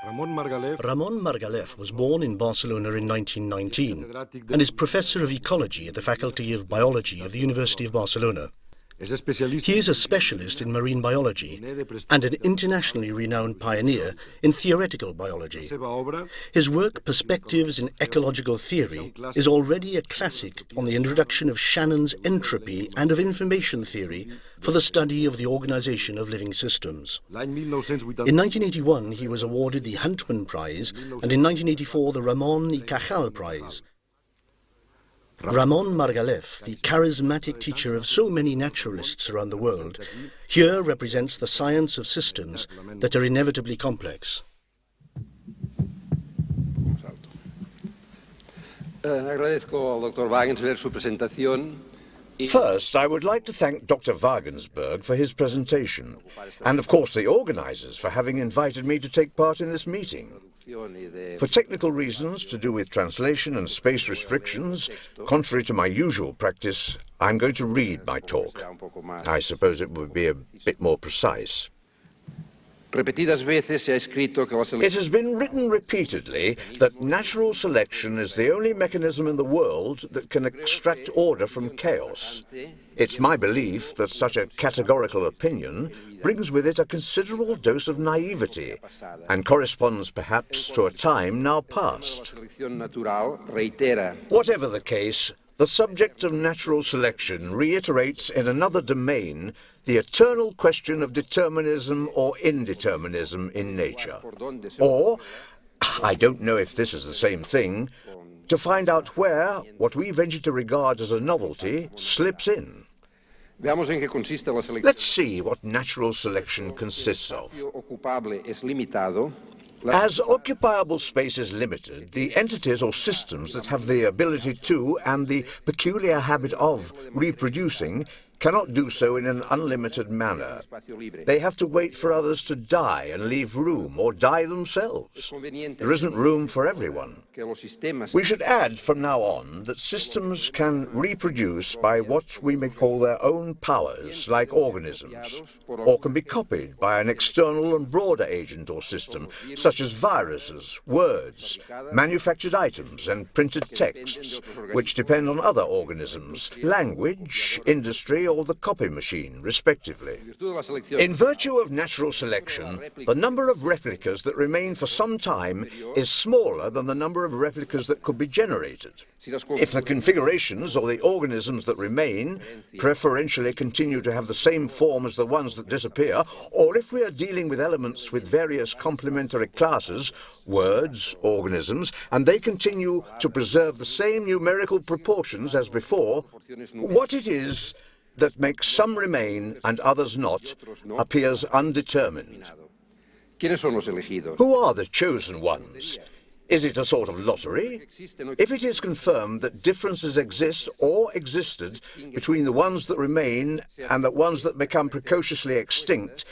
Ramón Margalef was born in Barcelona in 1919 and is Professor of Ecology at the Faculty of Biology of the University of Barcelona. He is a specialist in marine biology and an internationally renowned pioneer in theoretical biology. His work, Perspectives in Ecological Theory, is already a classic on the introduction of Shannon's entropy and of information theory for the study of the organization of living systems. In 1981, he was awarded the Huntsman Prize and in 1984 the Ramon Margalef Prize. Ramón Margalef, the charismatic teacher of so many naturalists around the world, here represents the science of systems that are inevitably complex. First, I would like to thank Dr. Wagensberg for his presentation, and of course the organizers for having invited me to take part in this meeting. For technical reasons to do with translation and space restrictions, contrary to my usual practice, I'm going to read my talk. I suppose it would be a bit more precise. It has been written repeatedly that natural selection is the only mechanism in the world that can extract order from chaos. It's my belief that such a categorical opinion brings with it a considerable dose of naivety and corresponds perhaps to a time now past. Whatever the case, the subject of natural selection reiterates in another domain the eternal question of determinism or indeterminism in nature. Or, I don't know if this is the same thing, to find out where what we venture to regard as a novelty slips in. Let's see what natural selection consists of. As occupiable space is limited, the entities or systems that have the ability to and the peculiar habit of reproducing cannot do so in an unlimited manner. They have to wait for others to die and leave room, or die themselves. There isn't room for everyone. We should add from now on that systems can reproduce by what we may call their own powers, like organisms, or can be copied by an external and broader agent or system, such as viruses, words, manufactured items, and printed texts, which depend on other organisms, language, industry, or the copy machine, respectively. In virtue of natural selection, the number of replicas that remain for some time is smaller than the number of replicas that could be generated. If the configurations or the organisms that remain preferentially continue to have the same form as the ones that disappear, or if we are dealing with elements with various complementary classes, words, organisms, and they continue to preserve the same numerical proportions as before, what it is that makes some remain and others not appears undetermined. Who are the chosen ones? Is it a sort of lottery? If it is confirmed that differences exist or existed between the ones that remain and the ones that become precociously extinct,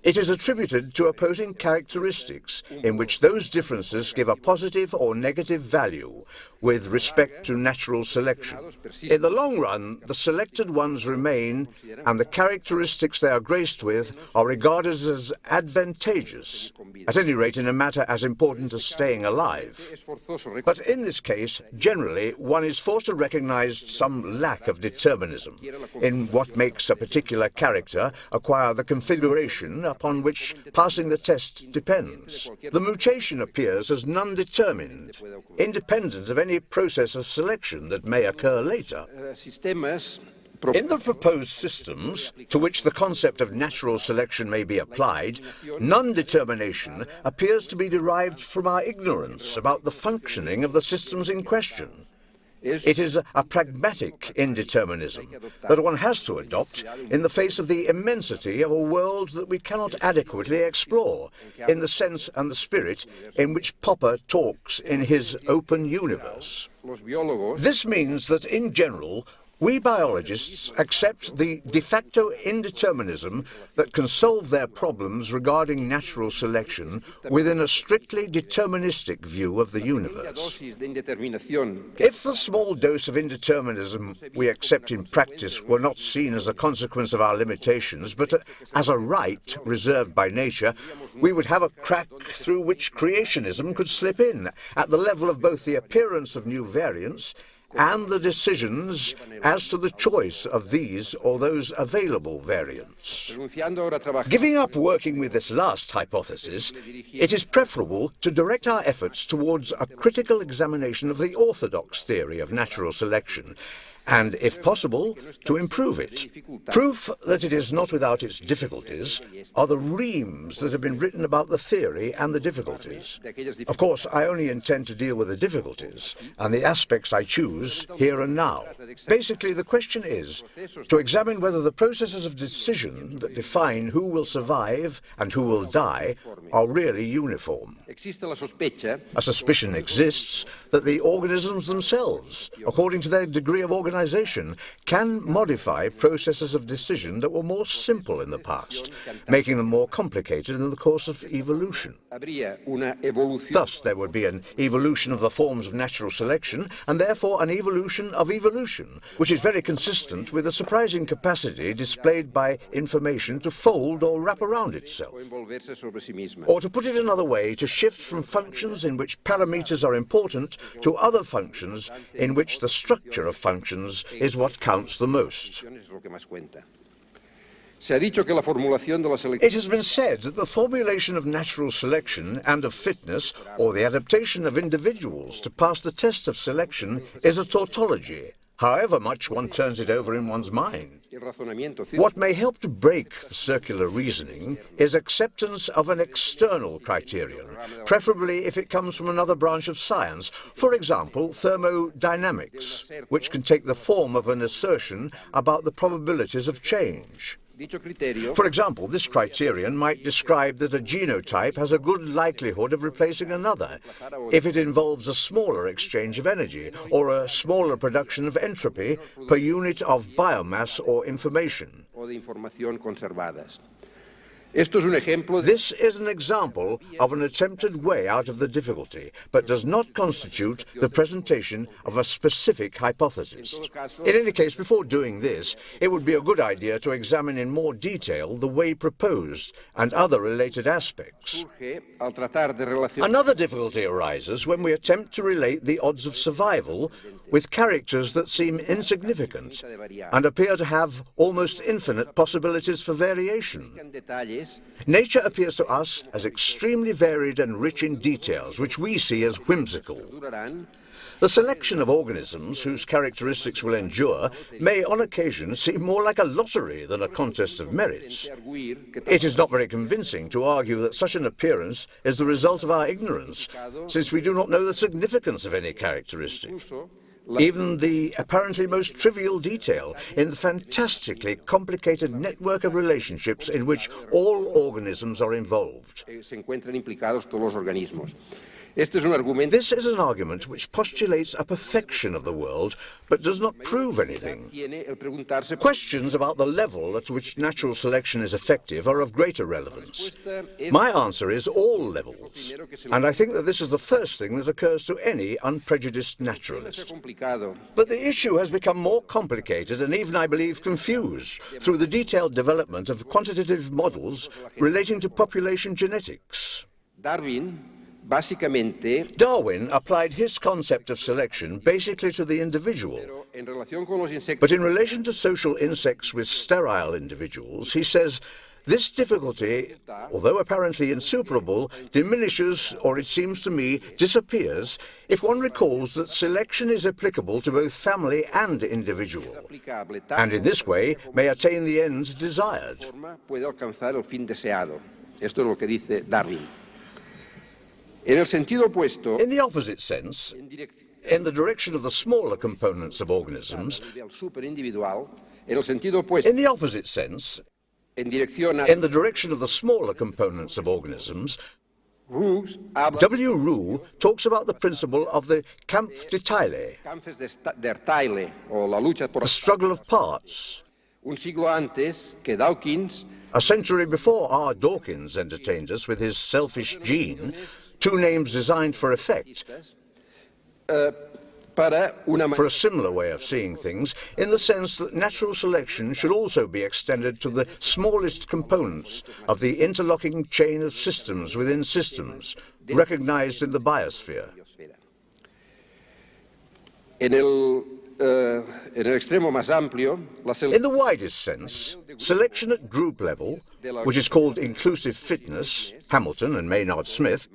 it is attributed to opposing characteristics in which those differences give a positive or negative value with respect to natural selection. In the long run, the selected ones remain, and the characteristics they are graced with are regarded as advantageous, at any rate in a matter as important as staying alive. But in this case, generally, one is forced to recognize some lack of determinism in what makes a particular character acquire the configuration upon which passing the test depends. The mutation appears as non-determined, independent of any process of selection that may occur later. In the proposed systems, to which the concept of natural selection may be applied, non-determination appears to be derived from our ignorance about the functioning of the systems in question. It is a pragmatic indeterminism that one has to adopt in the face of the immensity of a world that we cannot adequately explore, in the sense and the spirit in which Popper talks in his open universe. This means that, in general, We biologists accept the de facto indeterminism that can solve their problems regarding natural selection within a strictly deterministic view of the universe. If the small dose of indeterminism we accept in practice were not seen as a consequence of our limitations, but as a right reserved by nature, we would have a crack through which creationism could slip in, at the level of both the appearance of new variants and the decisions as to the choice of these or those available variants. Giving up working with this last hypothesis, it is preferable to direct our efforts towards a critical examination of the orthodox theory of natural selection, and, if possible, to improve it. Proof that it is not without its difficulties are the reams that have been written about the theory and the difficulties. Of course, I only intend to deal with the difficulties and the aspects I choose here and now. Basically, the question is to examine whether the processes of decision that define who will survive and who will die are really uniform. A suspicion exists that the organisms themselves, according to their degree of organization, can modify processes of decision that were more simple in the past, making them more complicated in the course of evolution. Thus, there would be an evolution of the forms of natural selection, and therefore an evolution of evolution, which is very consistent with the surprising capacity displayed by information to fold or wrap around itself. Or to put it another way, to shift from functions in which parameters are important to other functions in which the structure of functions is what counts the most. It has been said that the formulation of natural selection and of fitness, or the adaptation of individuals to pass the test of selection, is a tautology, however much one turns it over in one's mind. What may help to break the circular reasoning is acceptance of an external criterion, preferably if it comes from another branch of science, for example, thermodynamics, which can take the form of an assertion about the probabilities of change. For example, this criterion might describe that a genotype has a good likelihood of replacing another if it involves a smaller exchange of energy or a smaller production of entropy per unit of biomass or information. This is an example of an attempted way out of the difficulty, but does not constitute the presentation of a specific hypothesis. In any case, before doing this, it would be a good idea to examine in more detail the way proposed and other related aspects. Another difficulty arises when we attempt to relate the odds of survival with characters that seem insignificant and appear to have almost infinite possibilities for variation. Nature appears to us as extremely varied and rich in details, which we see as whimsical. The selection of organisms whose characteristics will endure may on occasion seem more like a lottery than a contest of merits. It is not very convincing to argue that such an appearance is the result of our ignorance, since we do not know the significance of any characteristic, even the apparently most trivial detail in the fantastically complicated network of relationships in which all organisms are involved. This is an argument which postulates a perfection of the world, but does not prove anything. Questions about the level at which natural selection is effective are of greater relevance. My answer is all levels, and I think that this is the first thing that occurs to any unprejudiced naturalist. But the issue has become more complicated and even, I believe, confused through the detailed development of quantitative models relating to population genetics. Darwin applied his concept of selection basically to the individual, but in relation to social insects with sterile individuals, he says, this difficulty, although apparently insuperable, diminishes, or it seems to me, disappears, if one recalls that selection is applicable to both family and individual, and in this way may attain the end desired. In the opposite sense, in the direction of the smaller components of organisms, in the opposite sense, in the direction of the smaller components of organisms, W. Roux talks about the principle of the Kampf der Teile, the struggle of parts. A century before R. Dawkins entertained us with his selfish gene, two names designed for effect, for a similar way of seeing things, in the sense that natural selection should also be extended to the smallest components of the interlocking chain of systems within systems, recognized in the biosphere. In the widest sense, selection at group level, which is called inclusive fitness, Hamilton and Maynard Smith,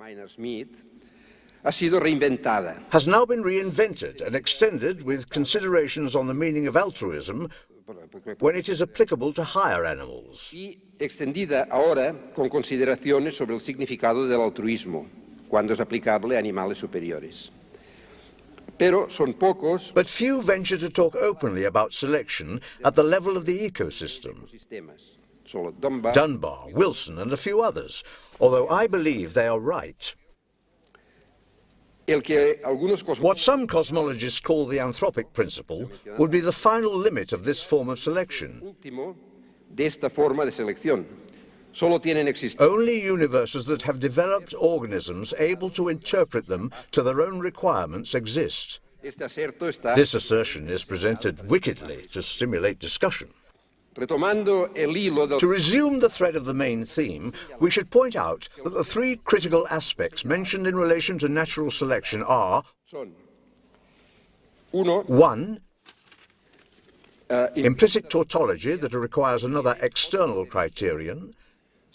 has now been reinvented and extended with considerations on the meaning of altruism when it is applicable to higher animals. Extendida ahora con consideraciones sobre el significado del altruismo cuando es aplicable a animales superiores. Pero son pocos. But few venture to talk openly about selection at the level of the ecosystem. Dunbar, Wilson, and a few others, although I believe they are right. What some cosmologists call the anthropic principle would be the final limit of this form of selection. Only universes that have developed organisms able to interpret them to their own requirements exist. This assertion is presented wickedly to stimulate discussion. To resume the thread of the main theme, we should point out that the three critical aspects mentioned in relation to natural selection are 1. Implicit tautology that requires another external criterion.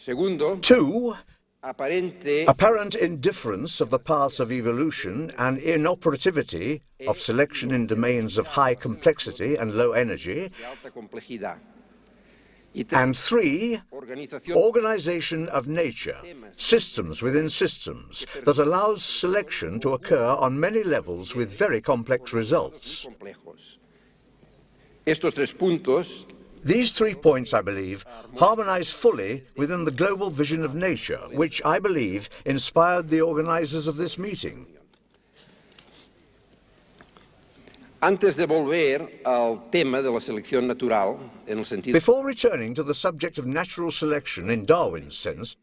2. Apparent indifference of the paths of evolution and inoperativity of selection in domains of high complexity and low energy. And 3, organization of nature, systems within systems, that allows selection to occur on many levels with very complex results. These 3 points, I believe, harmonize fully within the global vision of nature, which, I believe, inspired the organizers of this meeting. Before returning to the subject of natural selection in Darwin's sense,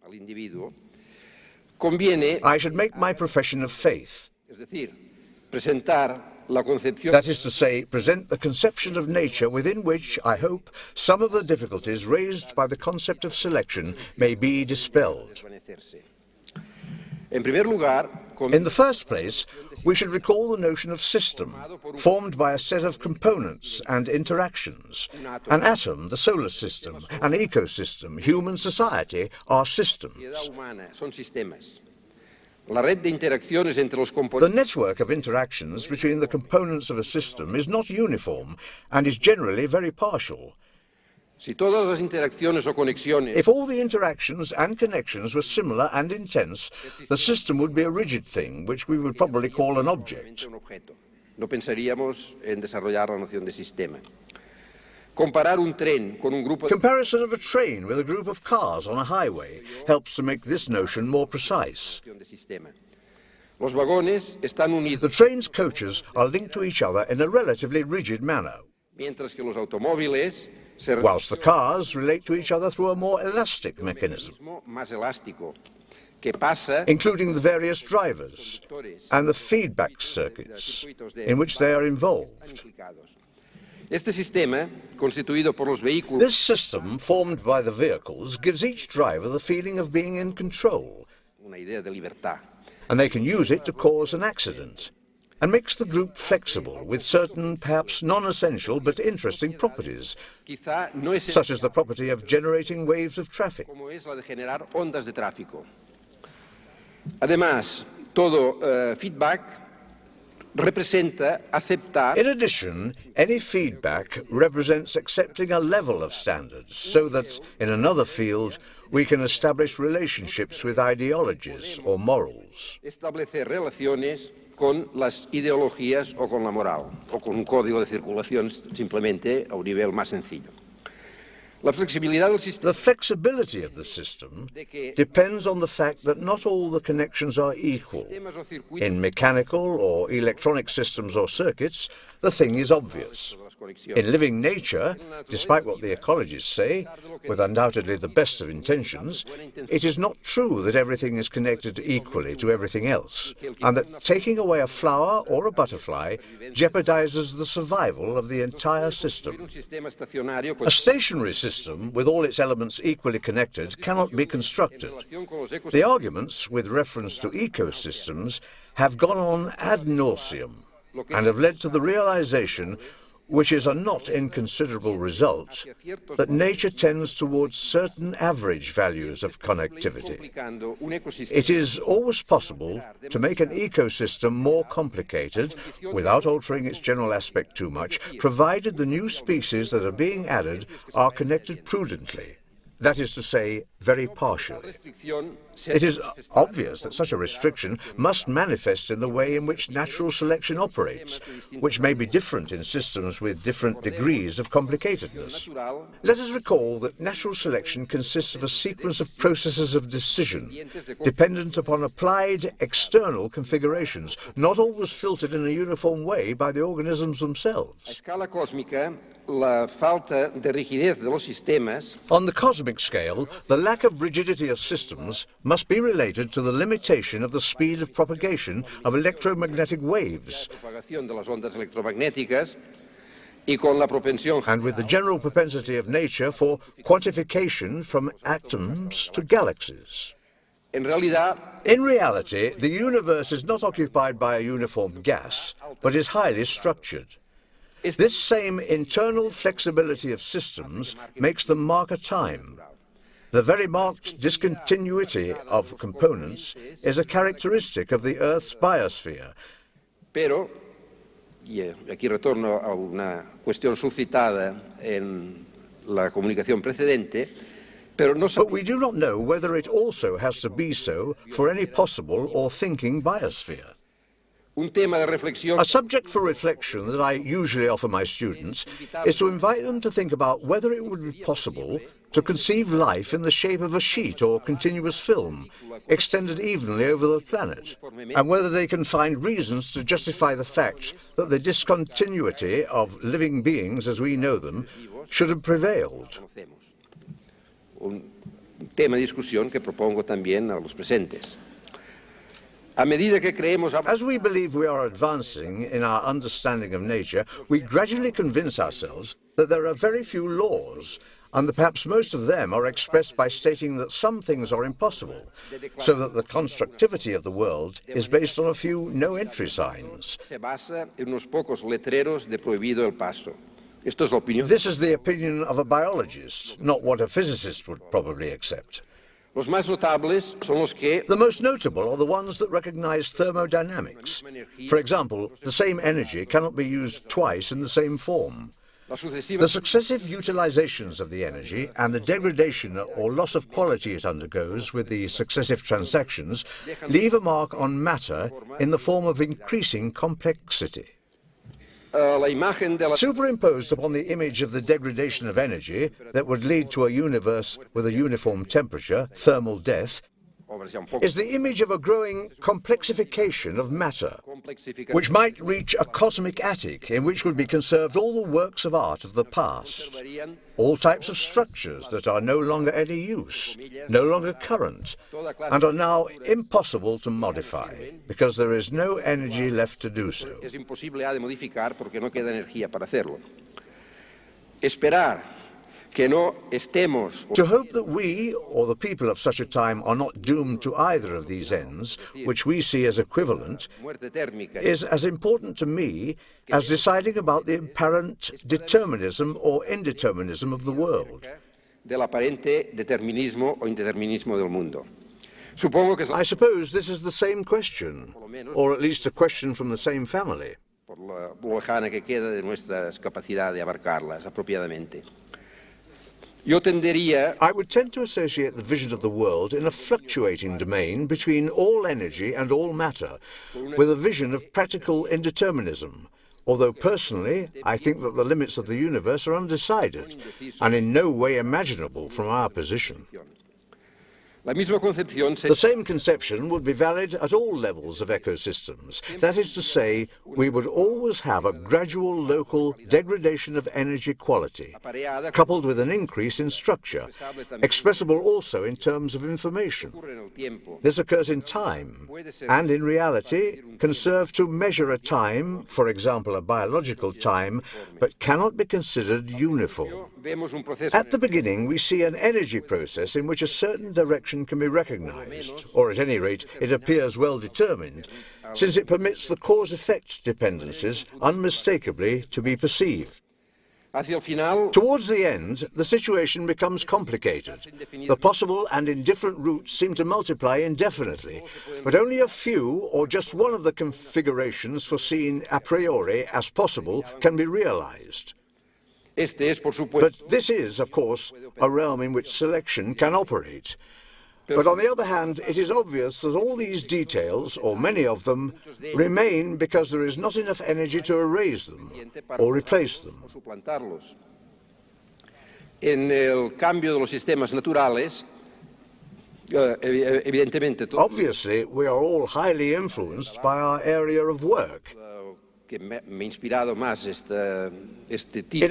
I should make my profession of faith. That is to say, present the conception of nature within which, I hope, some of the difficulties raised by the concept of selection may be dispelled. In the first place, we should recall the notion of system, formed by a set of components and interactions. An atom, the solar system, an ecosystem, human society are systems. The network of interactions between the components of a system is not uniform and is generally very partial. If all the interactions and connections were similar and intense, the system would be a rigid thing, which we would probably call an object. Comparison of a train with a group of cars on a highway helps to make this notion more precise. The train's coaches are linked to each other in a relatively rigid manner, whilst the cars relate to each other through a more elastic mechanism, including the various drivers and the feedback circuits in which they are involved. This system, formed by the vehicles, gives each driver the feeling of being in control, and they can use it to cause an accident, and makes the group flexible with certain, perhaps non-essential but interesting properties, such as the property of generating waves of traffic. In addition, any feedback represents accepting a level of standards, so that, in another field, we can establish relationships with ideologies or morals. Con las ideologías o con la moral, o con un código de circulación simplemente a un nivel más sencillo. The flexibility of the system depends on the fact that not all the connections are equal. In mechanical or electronic systems or circuits, the thing is obvious. In living nature, despite what the ecologists say, with undoubtedly the best of intentions, it is not true that everything is connected equally to everything else, and that taking away a flower or a butterfly jeopardizes the survival of the entire system. A stationary system, with all its elements equally connected, cannot be constructed. The arguments with reference to ecosystems have gone on ad nauseum and have led to the realization, which is a not inconsiderable result, that nature tends towards certain average values of connectivity. It is always possible to make an ecosystem more complicated without altering its general aspect too much, provided the new species that are being added are connected prudently. That is to say, very partially. It is obvious that such a restriction must manifest in the way in which natural selection operates, which may be different in systems with different degrees of complicatedness. Let us recall that natural selection consists of a sequence of processes of decision, dependent upon applied external configurations, not always filtered in a uniform way by the organisms themselves. On the cosmic scale, the lack of rigidity of systems must be related to the limitation of the speed of propagation of electromagnetic waves, and with the general propensity of nature for quantification from atoms to galaxies. In reality, the universe is not occupied by a uniform gas, but is highly structured. This same internal flexibility of systems makes them mark a time. The very marked discontinuity of components is a characteristic of the Earth's biosphere. Pero, y aquí retorno a una cuestión suscitada en la comunicación precedente, but we do not know whether it also has to be so for any possible or thinking biosphere. A subject for reflection that I usually offer my students is to invite them to think about whether it would be possible to conceive life in the shape of a sheet or continuous film, extended evenly over the planet, and whether they can find reasons to justify the fact that the discontinuity of living beings as we know them should have prevailed. Un tema de discusión que propongo también a los presentes. As we believe we are advancing in our understanding of nature, we gradually convince ourselves that there are very few laws, and that perhaps most of them are expressed by stating that some things are impossible, so that the constructivity of the world is based on a few no-entry signs. This is the opinion of a biologist, not what a physicist would probably accept. The most notable are the ones that recognize thermodynamics. For example, the same energy cannot be used twice in the same form. The successive utilizations of the energy and the degradation or loss of quality it undergoes with the successive transactions leave a mark on matter in the form of increasing complexity. Superimposed upon the image of the degradation of energy that would lead to a universe with a uniform temperature, thermal death, is the image of a growing complexification of matter, which might reach a cosmic attic in which would be conserved all the works of art of the past, all types of structures that are no longer any use, no longer current, and are now impossible to modify, because there is no energy left to do so. To hope that we, or the people of such a time, are not doomed to either of these ends, which we see as equivalent, is as important to me as deciding about the apparent determinism or indeterminism of the world. I suppose this is the same question, or at least a question from the same family. I would tend to associate the vision of the world in a fluctuating domain between all energy and all matter, with a vision of practical indeterminism, although personally I think that the limits of the universe are undecided and in no way imaginable from our position. The same conception would be valid at all levels of ecosystems. That is to say, we would always have a gradual local degradation of energy quality, coupled with an increase in structure, expressible also in terms of information. This occurs in time, and in reality can serve to measure a time, for example a biological time, but cannot be considered uniform. At the beginning, we see an energy process in which a certain direction can be recognized, or at any rate it appears well determined, since it permits the cause-effect dependencies unmistakably to be perceived. Towards the end, the situation becomes complicated. The possible and indifferent routes seem to multiply indefinitely, but only a few or just one of the configurations foreseen a priori as possible can be realized. But this is, of course, a realm in which selection can operate. But on the other hand, it is obvious that all these details, or many of them, remain because there is not enough energy to erase them or replace them. Obviously, we are all highly influenced by our area of work. In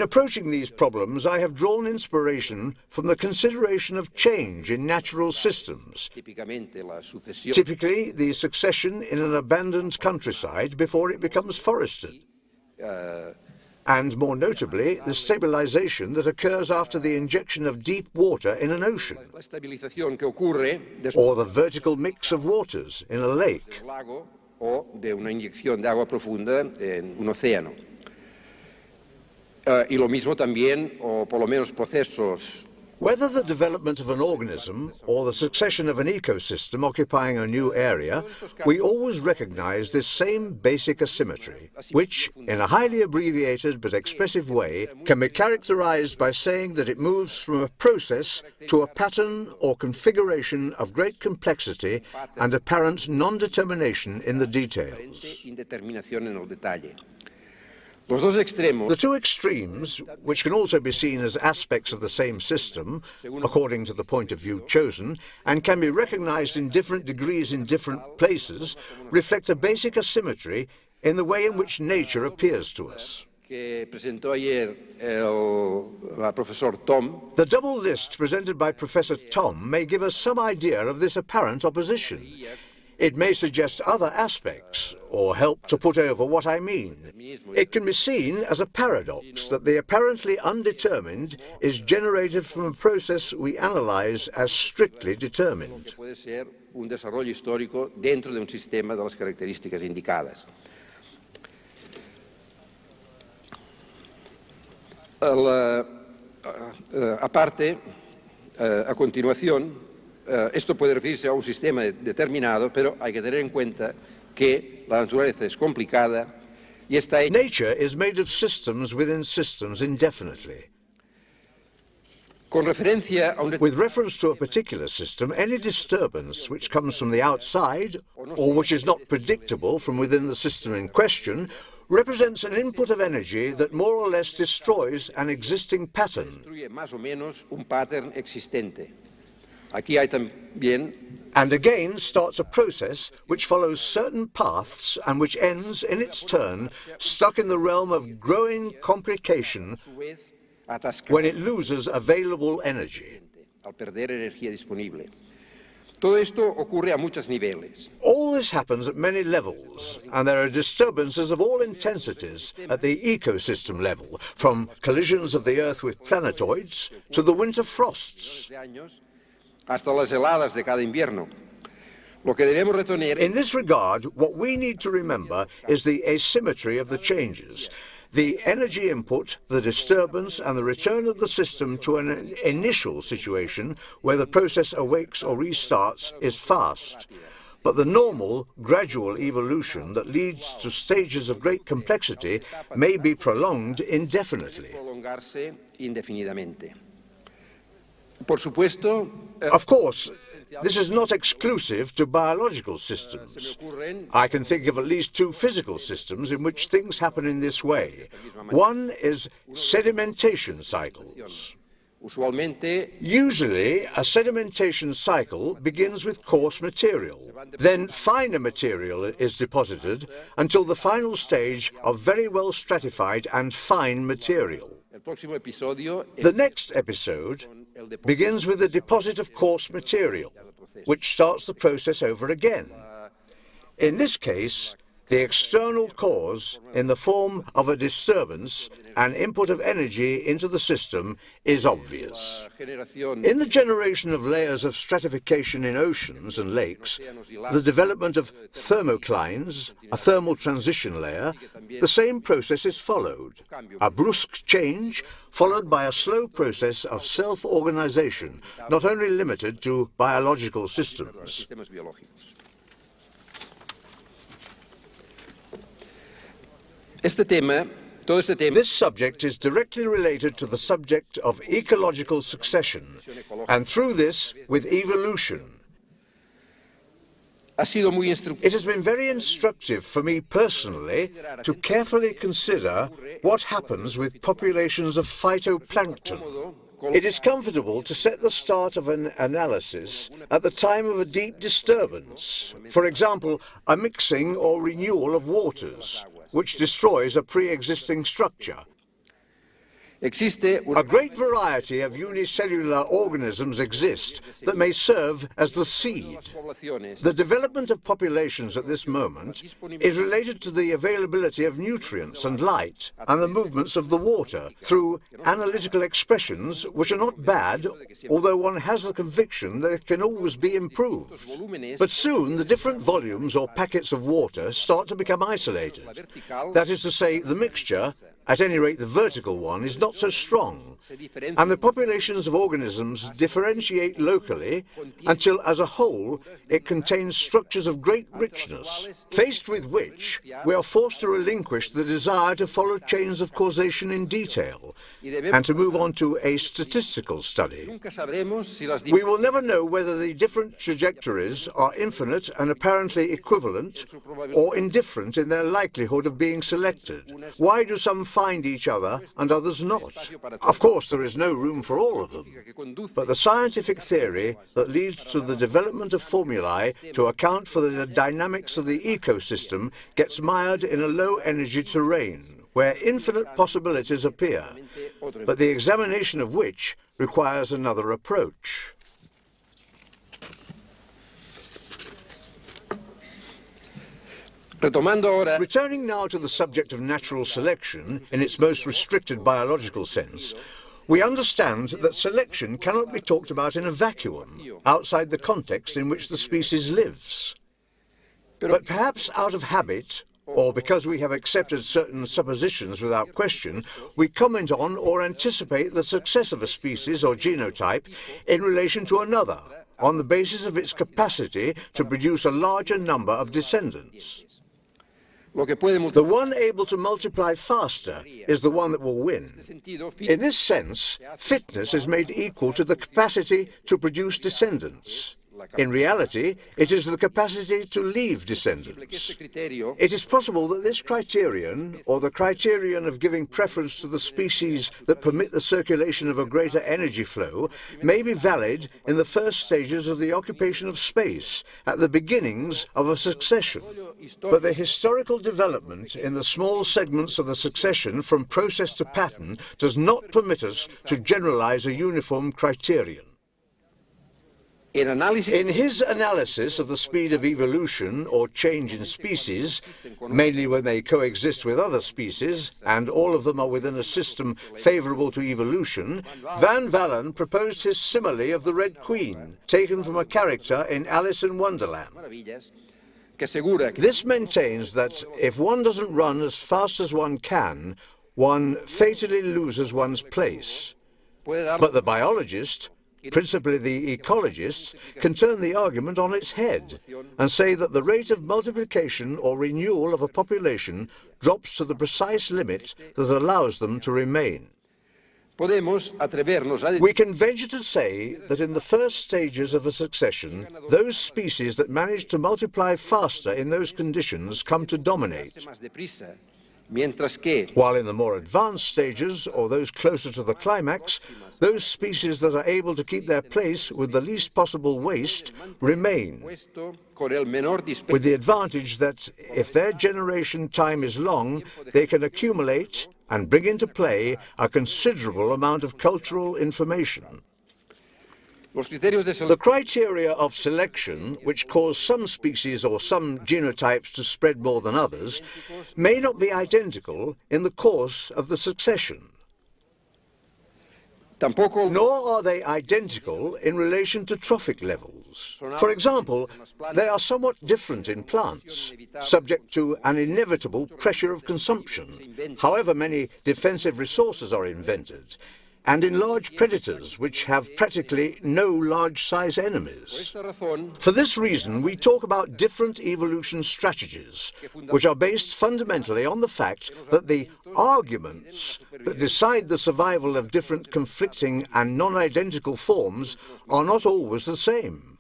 approaching these problems, I have drawn inspiration from the consideration of change in natural systems, typically the succession in an abandoned countryside before it becomes forested, and more notably, the stabilization that occurs after the injection of deep water in an ocean, or the vertical mix of waters in a lake. O de una inyección de agua profunda en un océano. Y lo mismo también, o por lo menos procesos. Whether the development of an organism or the succession of an ecosystem occupying a new area, we always recognize this same basic asymmetry, which, in a highly abbreviated but expressive way, can be characterized by saying that it moves from a process to a pattern or configuration of great complexity and apparent non-determination in the details. The two extremes, which can also be seen as aspects of the same system, according to the point of view chosen, and can be recognized in different degrees in different places, reflect a basic asymmetry in the way in which nature appears to us. The double list presented by Professor Tom may give us some idea of this apparent opposition. It may suggest other aspects, or help to put over what I mean. It can be seen as a paradox that the apparently undetermined is generated from a process we analyze as strictly determined. A continuación, esto puede referirse a un sistema determinado, pero hay que tener en cuenta que la naturaleza es complicada y está hecha. Nature is made of systems within systems indefinitely. With reference to a particular system, any disturbance which comes from the outside, or which is not predictable from within the system in question, represents an input of energy that more or less destroys an existing pattern. And again starts a process which follows certain paths and which ends, in its turn, stuck in the realm of growing complication when it loses available energy. All this happens at many levels, and there are disturbances of all intensities at the ecosystem level, from collisions of the Earth with planetoids to the winter frosts. In this regard, what we need to remember is the asymmetry of the changes. The energy input, the disturbance, and the return of the system to an initial situation where the process awakes or restarts is fast. But the normal, gradual evolution that leads to stages of great complexity may be prolonged indefinitely. Of course, this is not exclusive to biological systems. I can think of at least two physical systems in which things happen in this way. One is sedimentation cycles. Usually, a sedimentation cycle begins with coarse material. Then finer material is deposited until the final stage of very well stratified and fine material. The next episode begins with the deposit of coarse material, which starts the process over again. In this case, the external cause, in the form of a disturbance, an input of energy into the system, is obvious. In the generation of layers of stratification in oceans and lakes, the development of thermoclines, a thermal transition layer, the same process is followed. A brusque change, followed by a slow process of self-organization, not only limited to biological systems. This subject is directly related to the subject of ecological succession, and through this, with evolution. It has been very instructive for me personally to carefully consider what happens with populations of phytoplankton. It is comfortable to set the start of an analysis at the time of a deep disturbance, for example, a mixing or renewal of waters, which destroys a pre-existing structure. A great variety of unicellular organisms exist that may serve as the seed. The development of populations at this moment is related to the availability of nutrients and light and the movements of the water through analytical expressions which are not bad, although one has the conviction that it can always be improved. But soon the different volumes or packets of water start to become isolated. That is to say, the mixture, at any rate the vertical one, is not so strong, and the populations of organisms differentiate locally until, as a whole, it contains structures of great richness, faced with which we are forced to relinquish the desire to follow chains of causation in detail, and to move on to a statistical study. We will never know whether the different trajectories are infinite and apparently equivalent, or indifferent in their likelihood of being selected. Why do some find each other and others not? Of course, there is no room for all of them, but the scientific theory that leads to the development of formulae to account for the dynamics of the ecosystem gets mired in a low-energy terrain, where infinite possibilities appear, but the examination of which requires another approach. Returning now to the subject of natural selection in its most restricted biological sense, we understand that selection cannot be talked about in a vacuum, outside the context in which the species lives. But perhaps out of habit, or because we have accepted certain suppositions without question, we comment on or anticipate the success of a species or genotype in relation to another, on the basis of its capacity to produce a larger number of descendants. The one able to multiply faster is the one that will win. In this sense, fitness is made equal to the capacity to produce descendants. In reality, it is the capacity to leave descendants. It is possible that this criterion, or the criterion of giving preference to the species that permit the circulation of a greater energy flow, may be valid in the first stages of the occupation of space, at the beginnings of a succession. But the historical development in the small segments of the succession from process to pattern does not permit us to generalize a uniform criterion. In his analysis of the speed of evolution or change in species, mainly when they coexist with other species, and all of them are within a system favourable to evolution, Van Vallen proposed his simile of the Red Queen, taken from a character in Alice in Wonderland. This maintains that if one doesn't run as fast as one can, one fatally loses one's place. But the biologist, principally the ecologist, can turn the argument on its head and say that the rate of multiplication or renewal of a population drops to the precise limit that allows them to remain. We can venture to say that in the first stages of a succession, those species that manage to multiply faster in those conditions come to dominate, while in the more advanced stages, or those closer to the climax, those species that are able to keep their place with the least possible waste remain, with the advantage that if their generation time is long, they can accumulate and bring into play a considerable amount of cultural information. The criteria of selection, which cause some species or some genotypes to spread more than others, may not be identical in the course of the succession. Nor are they identical in relation to trophic levels. For example, they are somewhat different in plants, subject to an inevitable pressure of consumption, however many defensive resources are invented, and in large predators which have practically no large-size enemies. For this reason, we talk about different evolution strategies, which are based fundamentally on the fact that the arguments that decide the survival of different conflicting and non-identical forms are not always the same.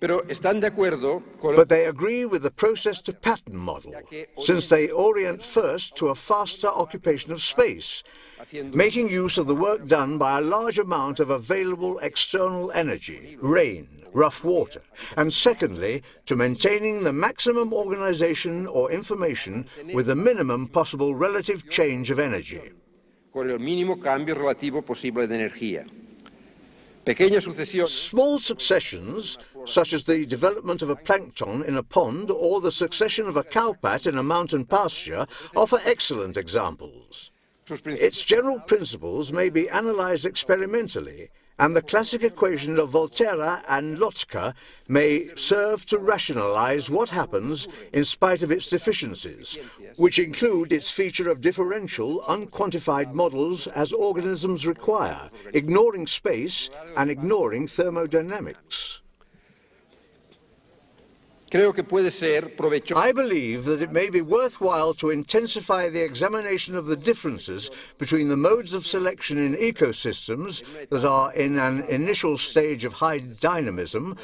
But they agree with the process-to-pattern model, since they orient first to a faster occupation of space, making use of the work done by a large amount of available external energy, rain, rough water, and secondly, to maintaining the maximum organization or information with the minimum possible relative change of energy. Small successions, such as the development of a plankton in a pond or the succession of a cowpat in a mountain pasture, offer excellent examples. Its general principles may be analyzed experimentally, and the classic equation of Volterra and Lotka may serve to rationalize what happens in spite of its deficiencies, which include its feature of differential, unquantified models as organisms require, ignoring space and ignoring thermodynamics. I believe that it may be worthwhile to intensify the examination of the differences between the modes of selection in ecosystems that are in an initial stage of high dynamism,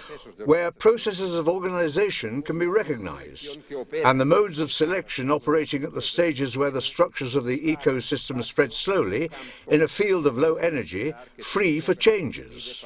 where processes of organization can be recognized, and the modes of selection operating at the stages where the structures of the ecosystem spread slowly in a field of low energy, free for changes.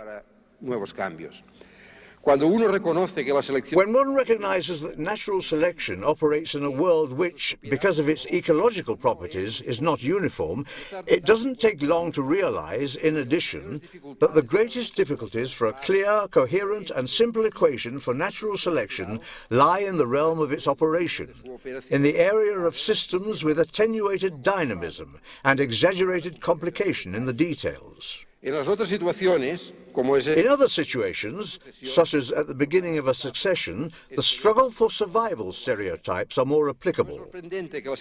When one recognizes that natural selection operates in a world which, because of its ecological properties, is not uniform, it doesn't take long to realize, in addition, that the greatest difficulties for a clear, coherent and simple equation for natural selection lie in the realm of its operation, in the area of systems with attenuated dynamism and exaggerated complication in the details. In other situations, such as at the beginning of a succession, the struggle for survival stereotypes are more applicable. It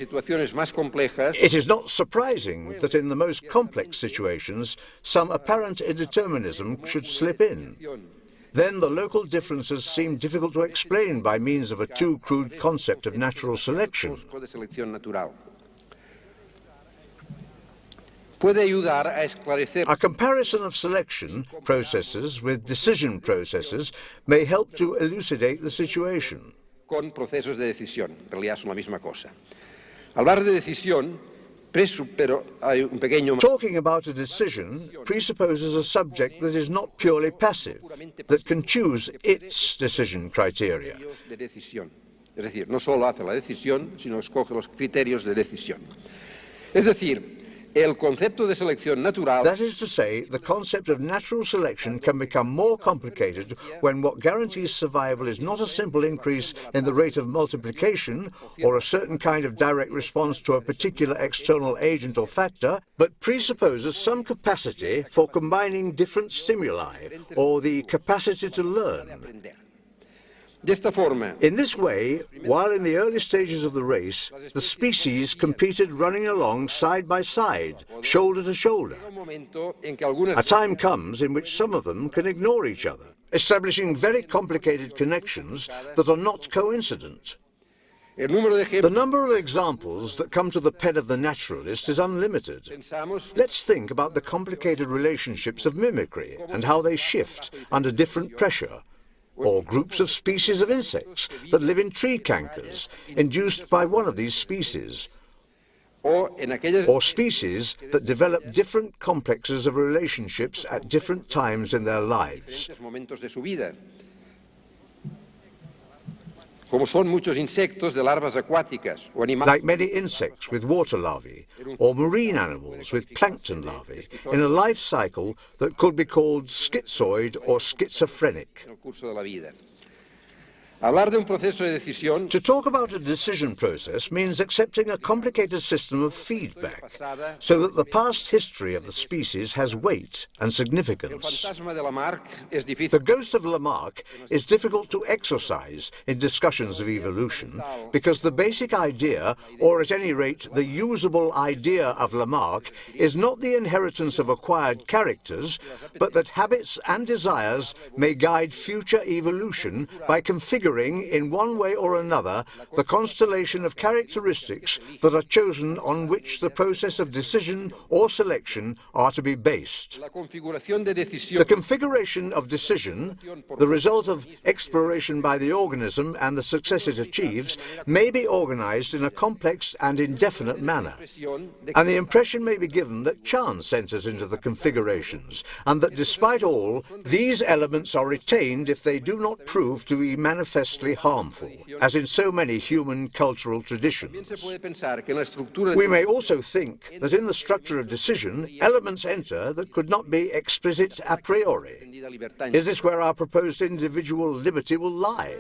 is not surprising that in the most complex situations, some apparent indeterminism should slip in. Then the local differences seem difficult to explain by means of a too crude concept of natural selection. A comparison of selection processes with decision processes may help to elucidate the situation. Talking about a decision presupposes a subject that is not purely passive, that can choose its decision criteria. That is to say, the concept of natural selection can become more complicated when what guarantees survival is not a simple increase in the rate of multiplication or a certain kind of direct response to a particular external agent or factor, but presupposes some capacity for combining different stimuli, or the capacity to learn. In this way, while in the early stages of the race, the species competed running along side by side, shoulder to shoulder. A time comes in which some of them can ignore each other, establishing very complicated connections that are not coincident. The number of examples that come to the pen of the naturalist is unlimited. Let's think about the complicated relationships of mimicry and how they shift under different pressure, or groups of species of insects that live in tree cankers induced by one of these species, or species that develop different complexes of relationships at different times in their lives. Like many insects with water larvae, or marine animals with plankton larvae, in a life cycle that could be called schizoid or schizophrenic. To talk about a decision process means accepting a complicated system of feedback, so that the past history of the species has weight and significance. The ghost of Lamarck is difficult to exorcise in discussions of evolution, because the basic idea, or at any rate the usable idea of Lamarck, is not the inheritance of acquired characters, but that habits and desires may guide future evolution by configuring in one way or another the constellation of characteristics that are chosen on which the process of decision or selection are to be based. The configuration of decision, the result of exploration by the organism and the success it achieves, may be organized in a complex and indefinite manner, and the impression may be given that chance enters into the configurations, and that despite all, these elements are retained if they do not prove to be manifestly harmful, as in so many human cultural traditions. We may also think that in the structure of decision, elements enter that could not be explicit a priori. Is this where our proposed individual liberty will lie?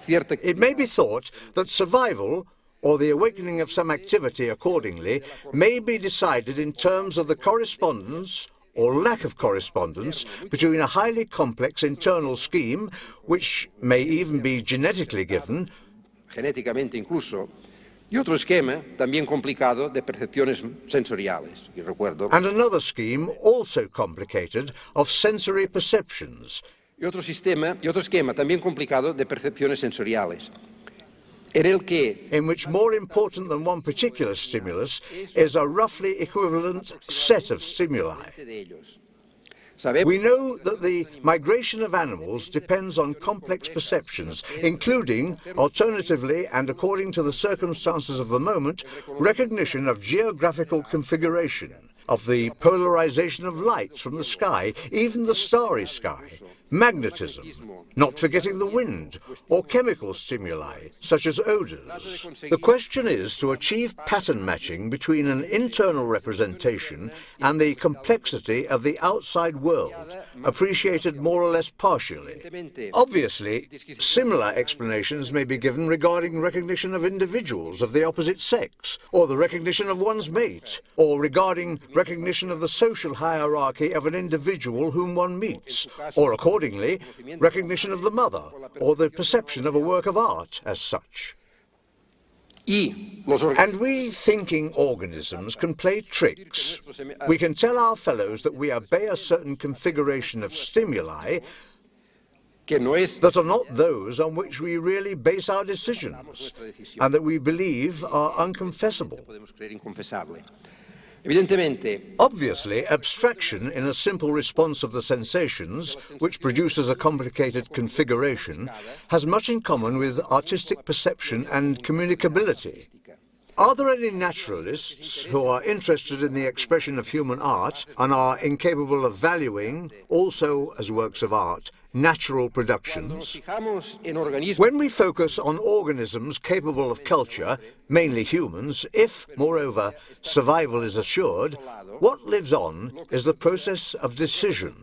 It may be thought that survival, or the awakening of some activity accordingly, may be decided in terms of the correspondence or lack of correspondence between a highly complex internal scheme, which may even be genetically given, genéticamente incluso, y otro esquema también complicado de percepciones sensoriales. Y recuerdo. And another scheme also complicated of sensory perceptions. Y otro esquema también complicado de percepciones sensoriales. In which more important than one particular stimulus is a roughly equivalent set of stimuli. We know that the migration of animals depends on complex perceptions, including, alternatively and according to the circumstances of the moment, recognition of geographical configuration, of the polarization of light from the sky, even the starry sky, magnetism, not forgetting the wind, or chemical stimuli, such as odors. The question is to achieve pattern matching between an internal representation and the complexity of the outside world, appreciated more or less partially. Obviously, similar explanations may be given regarding recognition of individuals of the opposite sex, or the recognition of one's mate, or regarding recognition of the social hierarchy of an individual whom one meets, or accordingly, recognition of the mother, or the perception of a work of art as such. And we thinking organisms can play tricks. We can tell our fellows that we obey a certain configuration of stimuli that are not those on which we really base our decisions, and that we believe are unconfessable. Obviously, abstraction in a simple response of the sensations, which produces a complicated configuration, has much in common with artistic perception and communicability. Are there any naturalists who are interested in the expression of human art and are incapable of valuing, also as works of art, natural productions? When we focus on organisms capable of culture, mainly humans, if, moreover, survival is assured, what lives on is the process of decision.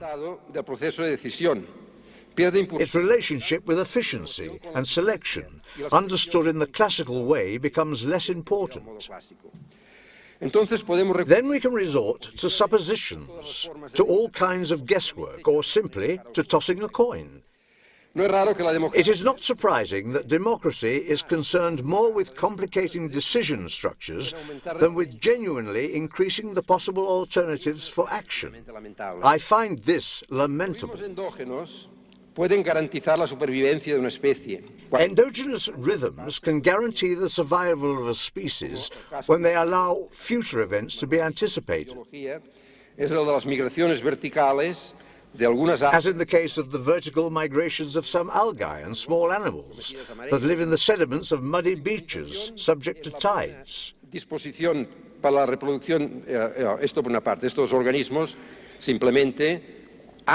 Its relationship with efficiency and selection, understood in the classical way, becomes less important. Then we can resort to suppositions, to all kinds of guesswork, or simply to tossing a coin. It is not surprising that democracy is concerned more with complicating decision structures than with genuinely increasing the possible alternatives for action. I find this lamentable. pueden garantizar la supervivencia de una especie. Endogenous rhythms can guarantee the survival of a species when they allow future events to be anticipated. Es el de las migraciones verticales de algunas as in the case of the vertical migrations of some algae and small animals that live in the sediments of muddy beaches subject to tides. Disposición para la reproducción, esto por una parte, estos organismos simplemente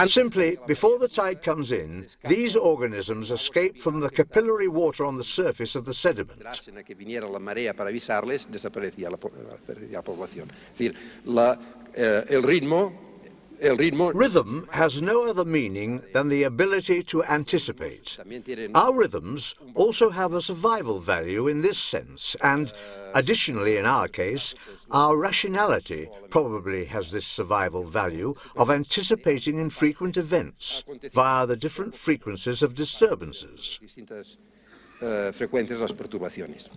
Simply, before the tide comes in, these organisms escape from the capillary water on the surface of the sediment. que viniera la marea para avisarles, desaparecía la población. Es decir, el ritmo Rhythm has no other meaning than the ability to anticipate. Our rhythms also have a survival value in this sense, and additionally in our case, our rationality probably has this survival value of anticipating infrequent events via the different frequencies of disturbances. Frecuentes las perturbaciones.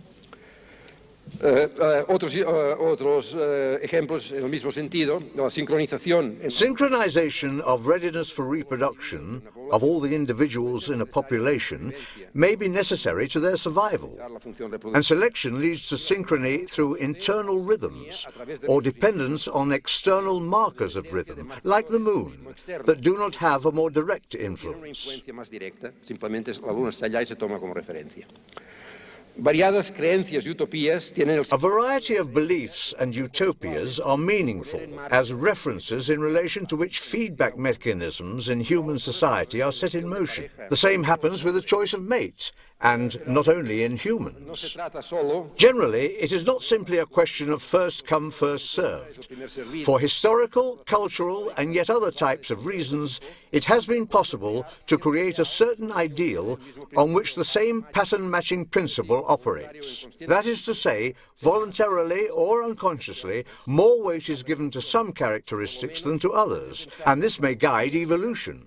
Otros ejemplos en el mismo sentido, la sincronización. Synchronization of readiness for reproduction of all the individuals in a population may be necessary to their survival, and selection leads to synchrony through internal rhythms or dependence on external markers of rhythm, like the moon, that do not have a more direct influence. Simplemente la luna está allá y se toma como referencia. Variadas creencias y utopías tienen A variety of beliefs and utopias are meaningful as references in relation to which feedback mechanisms in human society are set in motion. The same happens with the choice of mate, and not only in humans. Generally, it is not simply a question of first come, first served. For historical, cultural, and yet other types of reasons, it has been possible to create a certain ideal on which the same pattern-matching principle operates. That is to say, voluntarily or unconsciously, more weight is given to some characteristics than to others, and this may guide evolution.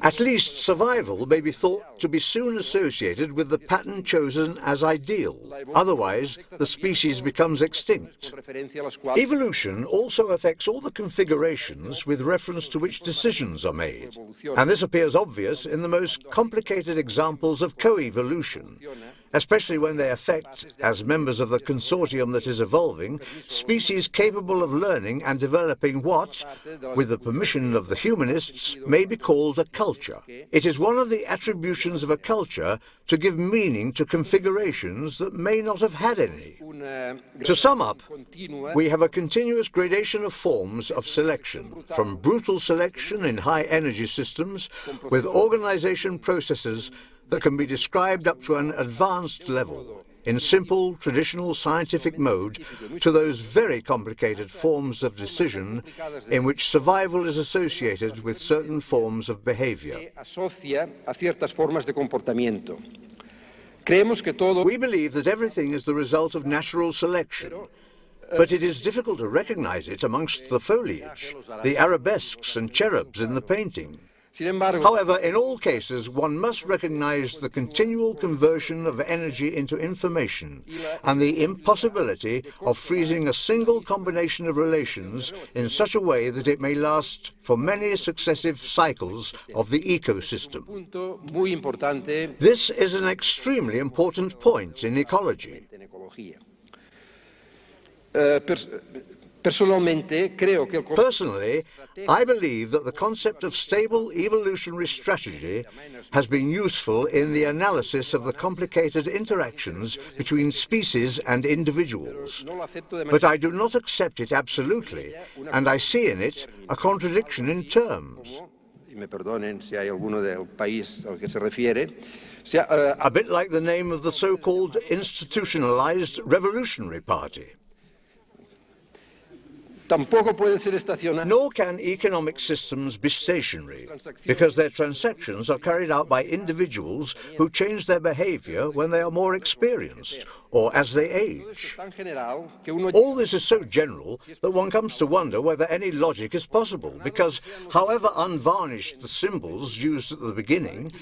At least survival may be thought to be soon associated with the pattern chosen as ideal. Otherwise, the species becomes extinct. Evolution also affects all the configurations with reference to which decisions are made, and this appears obvious in the most complicated examples of coevolution, especially when they affect, as members of the consortium that is evolving, species capable of learning and developing what, with the permission of the humanists, may be called a culture. It is one of the attributions of a culture to give meaning to configurations that may not have had any. To sum up, we have a continuous gradation of forms of selection, from brutal selection in high-energy systems, with organization processes that can be described up to an advanced level, in simple, traditional scientific mode, to those very complicated forms of decision in which survival is associated with certain forms of behavior. We believe that everything is the result of natural selection, but it is difficult to recognize it amongst the foliage, the arabesques and cherubs in the painting. However, in all cases, one must recognize the continual conversion of energy into information and the impossibility of freezing a single combination of relations in such a way that it may last for many successive cycles of the ecosystem. This is an extremely important point in ecology. Personally, I believe that the concept of stable evolutionary strategy has been useful in the analysis of the complicated interactions between species and individuals. But I do not accept it absolutely, and I see in it a contradiction in terms. A bit like the name of the so-called institutionalized Revolutionary Party. Nor can economic systems be stationary, because their transactions are carried out by individuals who change their behavior when they are more experienced, or as they age. All this is so general that one comes to wonder whether any logic is possible, because however unvarnished the symbols used at the beginning,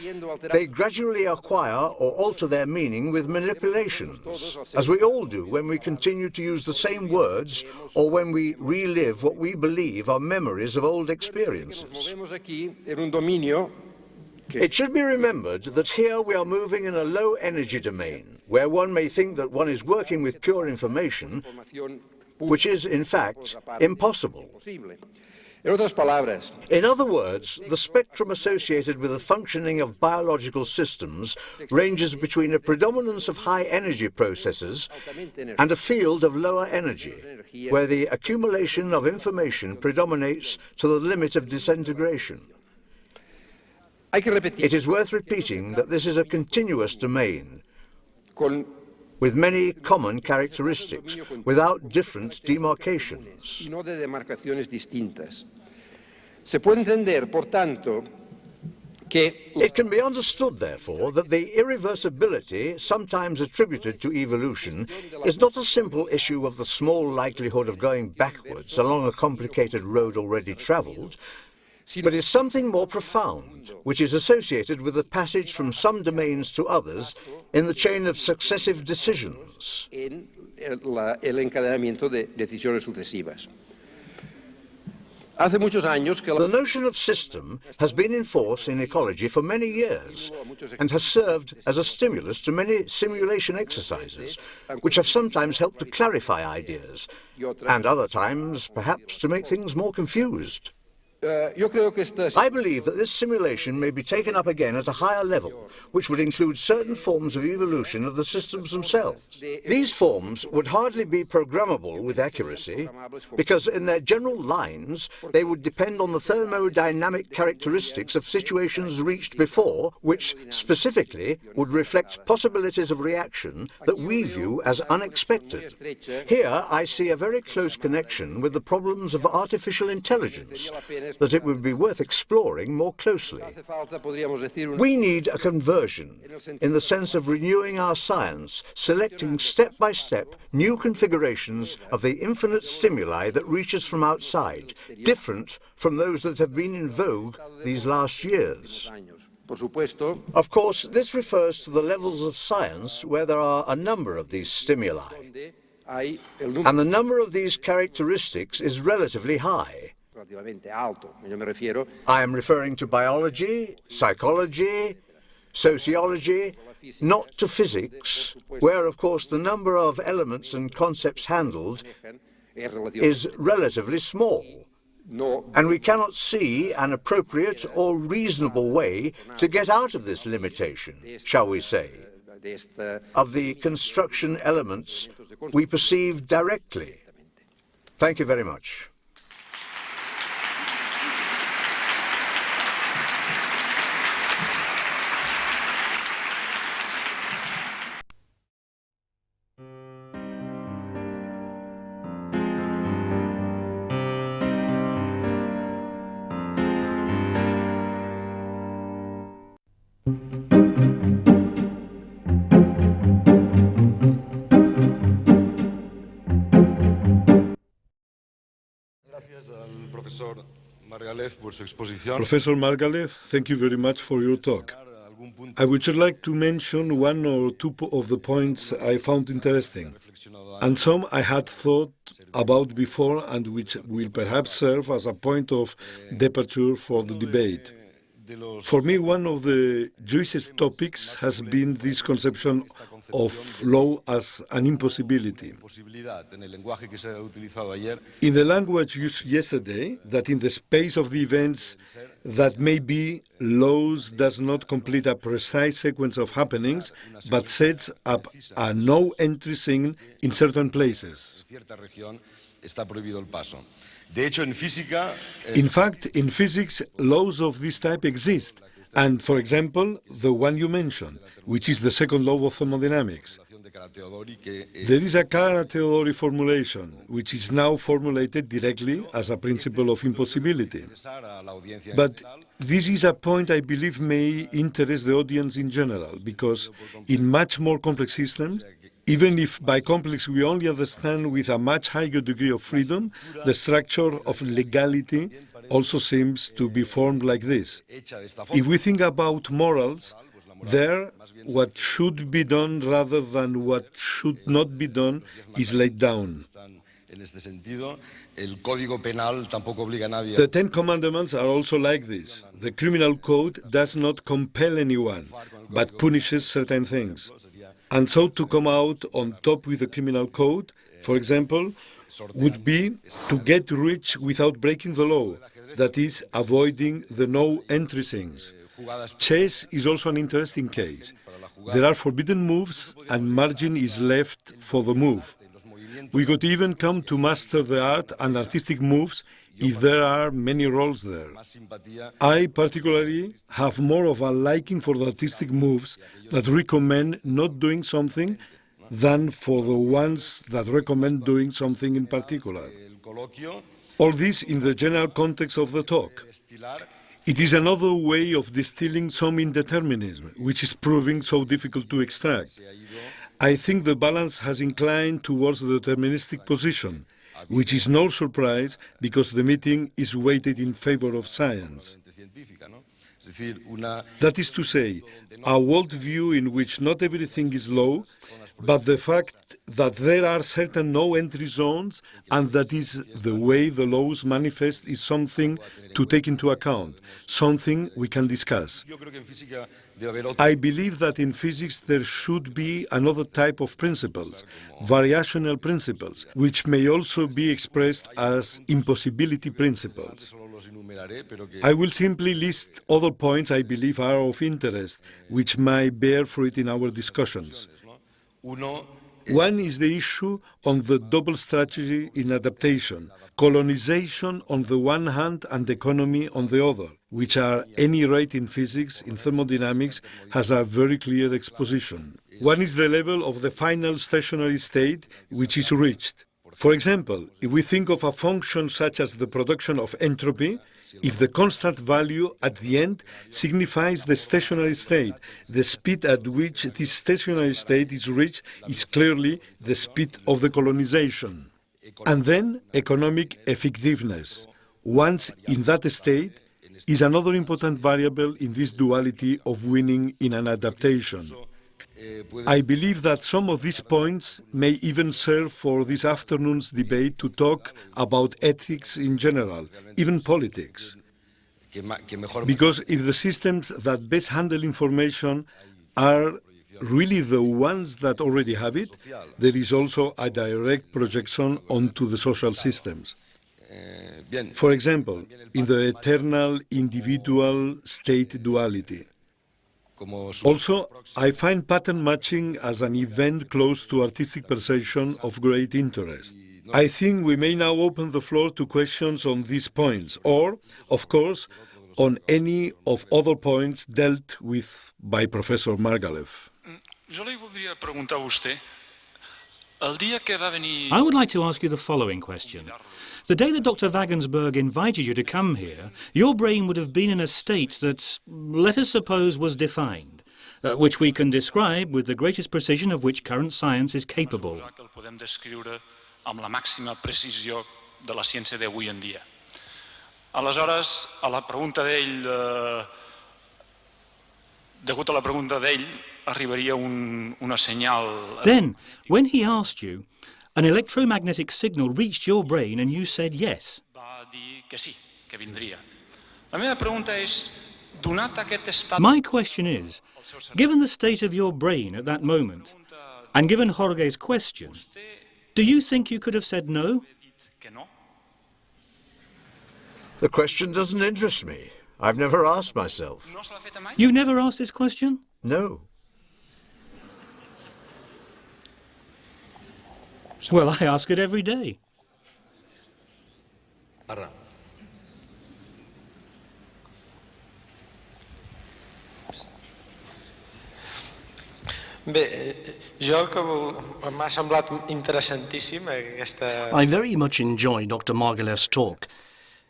they gradually acquire or alter their meaning with manipulations, as we all do when we continue to use the same words or when we relive what we believe are memories of old experiences. It should be remembered that here we are moving in a low-energy domain, where one may think that one is working with pure information, which is, in fact, impossible. In other words, the spectrum associated with the functioning of biological systems ranges between a predominance of high-energy processes and a field of lower energy, where the accumulation of information predominates to the limit of disintegration. It is worth repeating that this is a continuous domain, with many common characteristics, without different demarcations. It can be understood, therefore, that the irreversibility sometimes attributed to evolution is not a simple issue of the small likelihood of going backwards along a complicated road already travelled, but is something more profound, which is associated with the passage from some domains to others in the chain of successive decisions. The notion of system has been in force in ecology for many years and has served as a stimulus to many simulation exercises, which have sometimes helped to clarify ideas, and other times, perhaps, to make things more confused. I believe that this simulation may be taken up again at a higher level, which would include certain forms of evolution of the systems themselves. These forms would hardly be programmable with accuracy, because in their general lines, they would depend on the thermodynamic characteristics of situations reached before, which specifically would reflect possibilities of reaction that we view as unexpected. Here I see a very close connection with the problems of artificial intelligence that it would be worth exploring more closely. We need a conversion in the sense of renewing our science, selecting step by step new configurations of the infinite stimuli that reaches from outside, different from those that have been in vogue these last years. Of course, this refers to the levels of science where there are a number of these stimuli, and the number of these characteristics is relatively high. I am referring to biology, psychology, sociology, not to physics, where, of course, the number of elements and concepts handled is relatively small, and we cannot see an appropriate or reasonable way to get out of this limitation, shall we say, of the construction elements we perceive directly. Thank you very much. Professor Margalef, thank you very much for your talk. I would just like to mention one or two of the points I found interesting, and some I had thought about before and which will perhaps serve as a point of departure for the debate. For me, one of the juiciest topics has been this conception of law as an impossibility. In the language used yesterday, that in the space of the events that may be, laws does not complete a precise sequence of happenings, but sets up a no-entry sign in certain places. In fact, in physics, laws of this type exist, and, for example, the one you mentioned, which is the second law of thermodynamics. There is a Cara-Theodori formulation, which is now formulated directly as a principle of impossibility. But this is a point I believe may interest the audience in general, because in much more complex systems, even if by complex we only understand with a much higher degree of freedom, the structure of legality also seems to be formed like this. If we think about morals, there, what should be done rather than what should not be done is laid down. The Ten Commandments are also like this. The criminal code does not compel anyone, but punishes certain things. And so to come out on top with the criminal code, for example, would be to get rich without breaking the law, that is, avoiding the no-entry things. Chess is also an interesting case. There are forbidden moves and margin is left for the move. We could even come to master the art and artistic moves if there are many roles there. I particularly have more of a liking for the artistic moves that recommend not doing something than for the ones that recommend doing something in particular. All this in the general context of the talk. It is another way of distilling some indeterminism, which is proving so difficult to extract. I think the balance has inclined towards the deterministic position, which is no surprise because the meeting is weighted in favor of science. That is to say, a worldview in which not everything is law, but the fact that there are certain no-entry zones and that is the way the laws manifest is something to take into account, something we can discuss. I believe that in physics there should be another type of principles, variational principles, which may also be expressed as impossibility principles. I will simply list other points I believe are of interest, which might bear fruit in our discussions. One is the issue on the double strategy in adaptation, colonization on the one hand and economy on the other, which at any rate in physics, in thermodynamics, has a very clear exposition. One is the level of the final stationary state which is reached. For example, if we think of a function such as the production of entropy, if the constant value at the end signifies the stationary state, the speed at which this stationary state is reached is clearly the speed of the colonization. And then economic effectiveness, once in that state, is another important variable in this duality of winning in an adaptation. I believe that some of these points may even serve for this afternoon's debate to talk about ethics in general, even politics. Because if the systems that best handle information are really the ones that already have it, there is also a direct projection onto the social systems. For example, in the eternal individual state duality. Also, I find pattern matching as an event close to artistic perception of great interest. I think we may now open the floor to questions on these points, or, of course, on any of other points dealt with by Professor Margalef. I would like to ask you the following question. The day that Dr. Wagensberg invited you to come here, your brain would have been in a state that, let us suppose, was defined, which we can describe with the greatest precision of which current science is capable. Aleshores, a la pregunta d'ell, degut a la pregunta d'ell, arribaria una senyal. Then, when he asked you, an electromagnetic signal reached your brain and you said yes. Va dir que sí, que vindria. La meva pregunta és, donat aquest estat... My question is, given the state of your brain at that moment, and given Jorge's question, do you think you could have said no? The question doesn't interest me. I've never asked myself. You never asked this question? No. Well, I ask it every day. Bé, jo que m'ha semblat interessantíssim aquesta... I very much enjoyed Dr. Margalef's talk.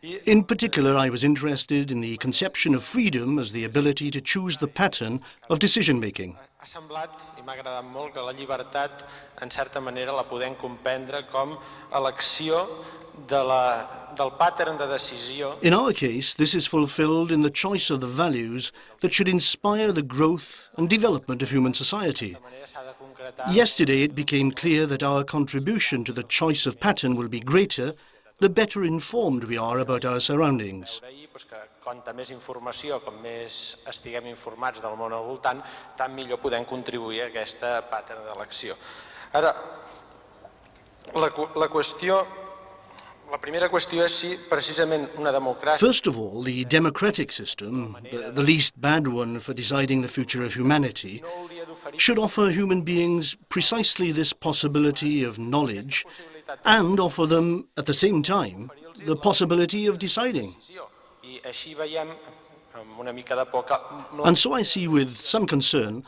In particular, I was interested in the conception of freedom as the ability to choose the pattern of decision-making. Ha semblat, i m'ha agradat molt, que la llibertat, en certa manera, la podem comprendre com elecció del pattern de decisió. In our case, this is fulfilled in the choice of the values that should inspire the growth and development of human society. Yesterday, it became clear that our contribution to the choice of pattern will be greater the better informed we are about our surroundings. Quanta més informació, com més estiguem informats del món al voltant, tant millor podem contribuir a aquesta pattern d'elecció. Ara, la primera qüestió és si precisament una democràcia... First of all, the democratic system, the least bad one for deciding the future of humanity, should offer human beings precisely this possibility of knowledge and offer them, at the same time, the possibility of deciding. And so I see with some concern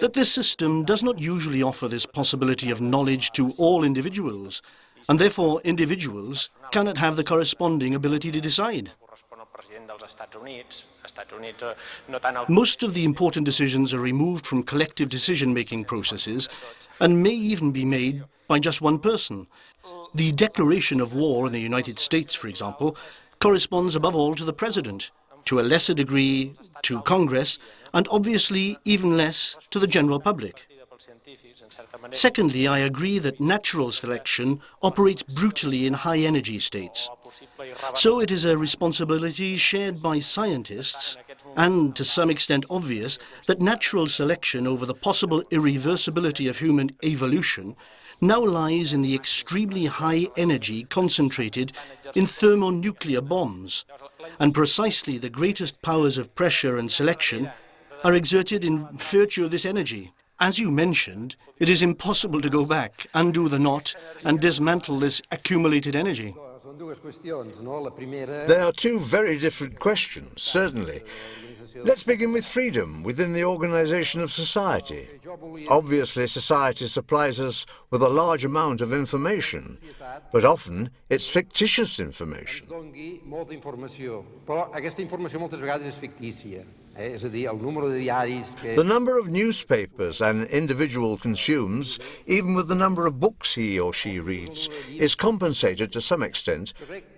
that this system does not usually offer this possibility of knowledge to all individuals, and therefore individuals cannot have the corresponding ability to decide. Most of the important decisions are removed from collective decision-making processes and may even be made by just one person. The declaration of war in the United States, for example, corresponds above all to the President, to a lesser degree to Congress, and obviously even less to the general public. Secondly, I agree that natural selection operates brutally in high-energy states. So it is a responsibility shared by scientists, and to some extent obvious, that natural selection over the possible irreversibility of human evolution now lies in the extremely high energy concentrated in thermonuclear bombs, and precisely the greatest powers of pressure and selection are exerted in virtue of this energy. As you mentioned, it is impossible to go back, undo the knot, and dismantle this accumulated energy. There are two very different questions, certainly. Let's begin with freedom within the organization of society. Obviously, society supplies us with a large amount of information, but often it's fictitious information. The number of newspapers an individual consumes, even with the number of books he or she reads, is compensated to some extent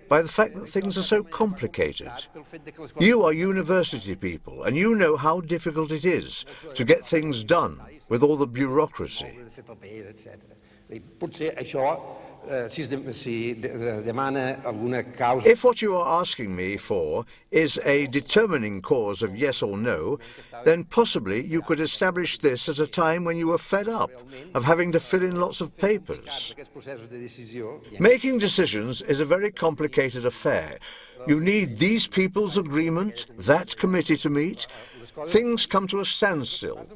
by the fact that things are so complicated. You are university people, and you know how difficult it is to get things done with all the bureaucracy. If what you are asking me for is a determining cause of yes or no, then possibly you could establish this at a time when you were fed up of having to fill in lots of papers. Making decisions is a very complicated affair. You need these people's agreement, that committee to meet. Things come to a standstill.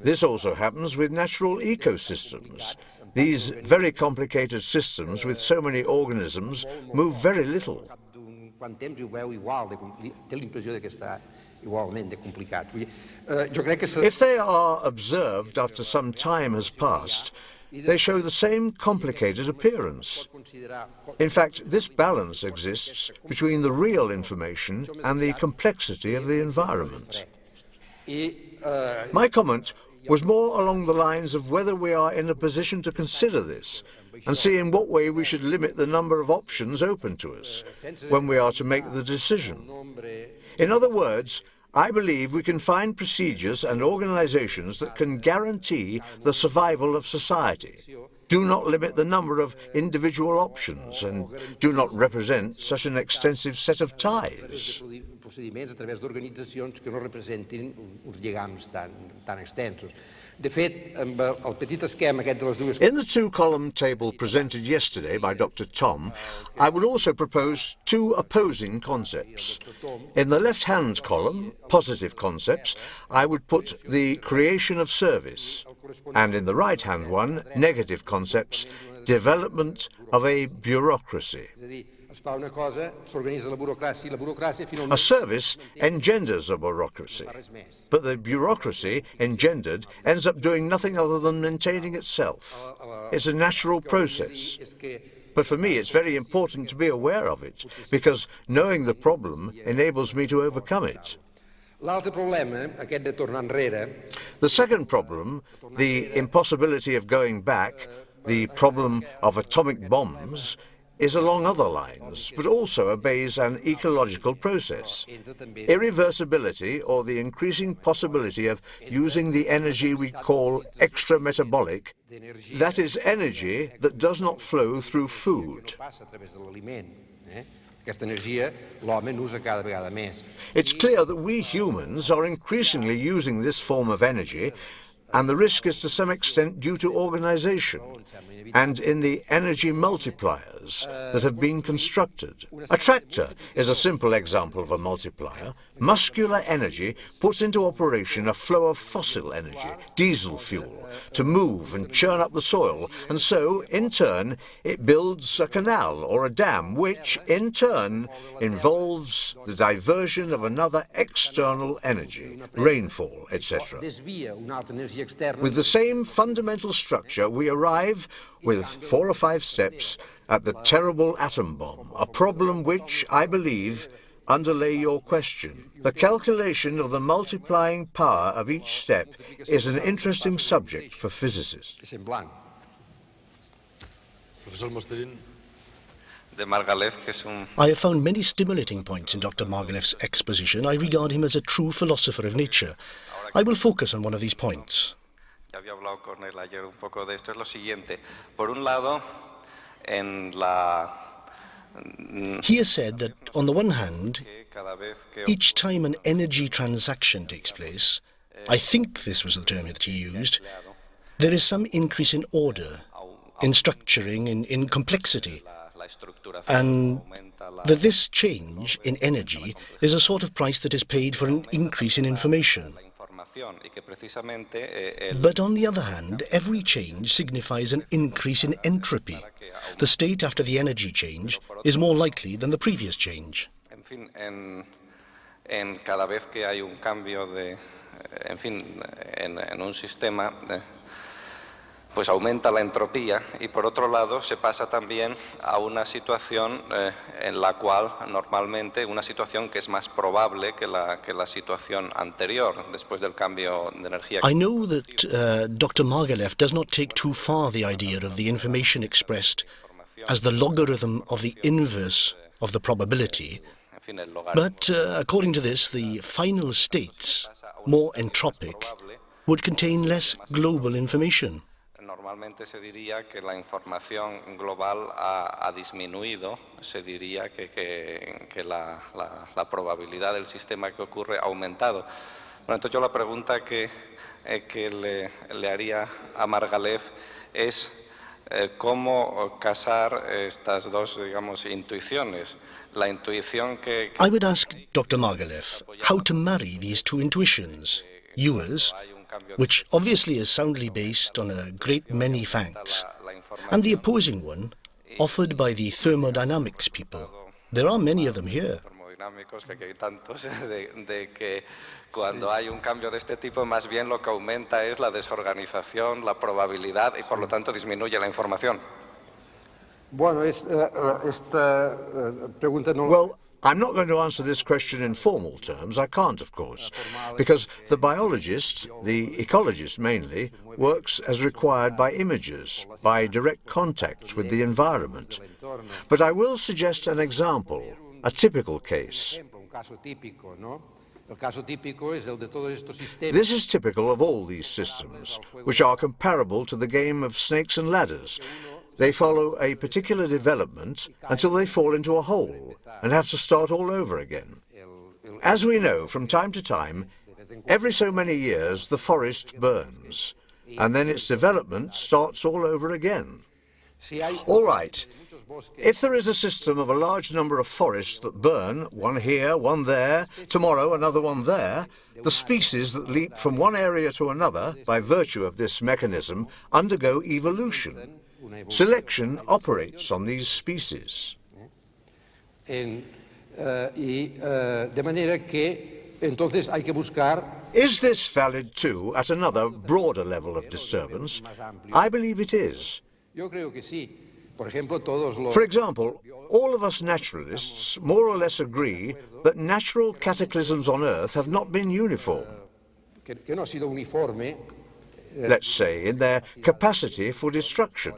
This also happens with natural ecosystems. These very complicated systems with so many organisms move very little. If they are observed after some time has passed, they show the same complicated appearance. In fact, this balance exists between the real information and the complexity of the environment. My comment was more along the lines of whether we are in a position to consider this and see in what way we should limit the number of options open to us when we are to make the decision. In other words, I believe we can find procedures and organizations that can guarantee the survival of society, do not limit the number of individual options, and do not represent such an extensive set of ties. In the two-column table presented yesterday by Dr. Tom, I would also propose two opposing concepts. In the left-hand column, positive concepts, I would put the creation of service, and in the right-hand one, negative concepts, development of a bureaucracy. A service engenders a bureaucracy, but the bureaucracy engendered ends up doing nothing other than maintaining itself. It's a natural process. But for me, it's very important to be aware of it, because knowing the problem enables me to overcome it. The second problem, the impossibility of going back, the problem of atomic bombs, is along other lines, but also obeys an ecological process. Irreversibility, or the increasing possibility of using the energy we call extra-metabolic, that is energy that does not flow through food. It's clear that we humans are increasingly using this form of energy, and the risk is to some extent due to organization and in the energy multipliers that have been constructed. A tractor is a simple example of a multiplier. Muscular energy puts into operation a flow of fossil energy, diesel fuel, to move and churn up the soil, and so, in turn, it builds a canal or a dam, which, in turn, involves the diversion of another external energy, rainfall, etc. With the same fundamental structure, we arrive, with 4 or 5 steps, at the terrible atom bomb, a problem which, I believe, underlay your question. The calculation of the multiplying power of each step is an interesting subject for physicists. I have found many stimulating points in Dr. Margalef's exposition. I regard him as a true philosopher of nature. I will focus on one of these points. He has said that, on the one hand, each time an energy transaction takes place, I think this was the term that he used, there is some increase in order, in structuring, in complexity, and that this change in energy is a sort of price that is paid for an increase in information. But on the other hand, every change signifies an increase in entropy. The state after the energy change is more likely than the previous change. Cada vez que hay un cambio en un sistema, pues aumenta la entropía, y por otro lado se pasa también a una situación en la cual normalmente una situación que es más probable que la situación anterior después del cambio de energía. I know that Dr. Margalef does not take too far the idea of the information expressed as the logarithm of the inverse of the probability, but according to this, the final states, more entropic, would contain less global information. Normalmente se diría que la información global ha disminuido, se diría que la probabilidad del sistema que ocurre ha aumentado. Bueno, entonces yo la pregunta que le haría a Margalef es cómo casar estas dos, digamos, intuiciones. La intuición que... I would ask Dr. Margalef how to marry these two intuitions, yours, which obviously is soundly based on a great many facts, and the opposing one, offered by the thermodynamics people. There are many of them here. Que hay tantos, de que cuando hay un cambio de este tipo, más bien lo que aumenta es la desorganización, la probabilidad, y por lo tanto disminuye la información. Bueno, esta pregunta no... Well, I'm not going to answer this question in formal terms. I can't, of course, because the biologist, the ecologist mainly, works as required by images, by direct contact with the environment. But I will suggest an example, a typical case. This is typical of all these systems, which are comparable to the game of snakes and ladders. They follow a particular development until they fall into a hole and have to start all over again. As we know, from time to time, every so many years the forest burns, and then its development starts all over again. All right, if there is a system of a large number of forests that burn, one here, one there, tomorrow another one there, the species that leap from one area to another by virtue of this mechanism undergo evolution. Selection operates on these species. Is this valid too at another, broader level of disturbance? I believe it is. For example, all of us naturalists more or less agree that natural cataclysms on Earth have not been uniform. Let's say, in their capacity for destruction.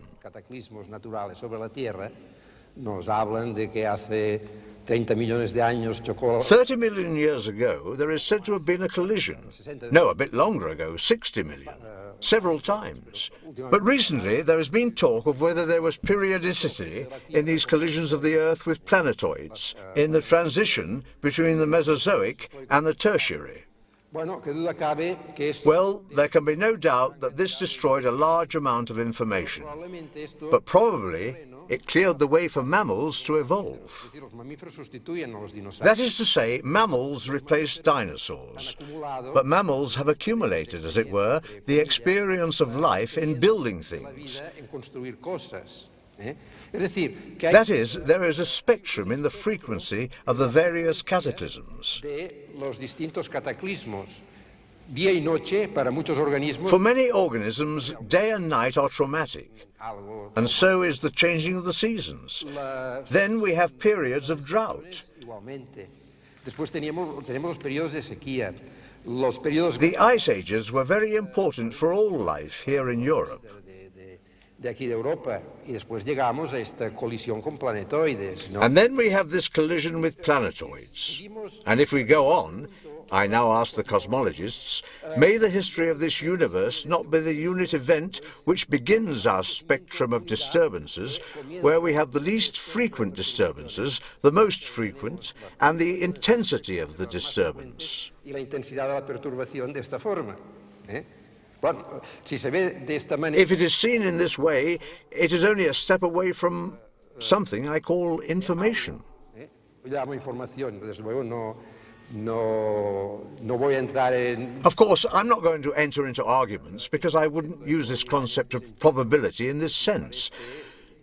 nos hablan de que hace 30 millones de años chocó. 30 million years ago, there is said to have been a collision. No, a bit longer ago, 60 million. Several times. But recently, there has been talk of whether there was periodicity in these collisions of the Earth with planetoids, in the transition between the Mesozoic and the Tertiary. Well, there can be no doubt that this destroyed a large amount of information, but probably it cleared the way for mammals to evolve. That is to say, mammals replaced dinosaurs, but mammals have accumulated, as it were, the experience of life in building things. That is, there is a spectrum in the frequency of the various cataclysms. For many organisms, day and night are traumatic, and so is the changing of the seasons. Then we have periods of drought. The ice ages were very important for all life here in Europe. And then we have this collision with planetoids. And if we go on, I now ask the cosmologists, may the history of this universe not be the unit event which begins our spectrum of disturbances, where we have the least frequent disturbances, the most frequent, and the intensity of the disturbance? If it is seen in this way, it is only a step away from something I call information. Of course, I'm not going to enter into arguments because I wouldn't use this concept of probability in this sense.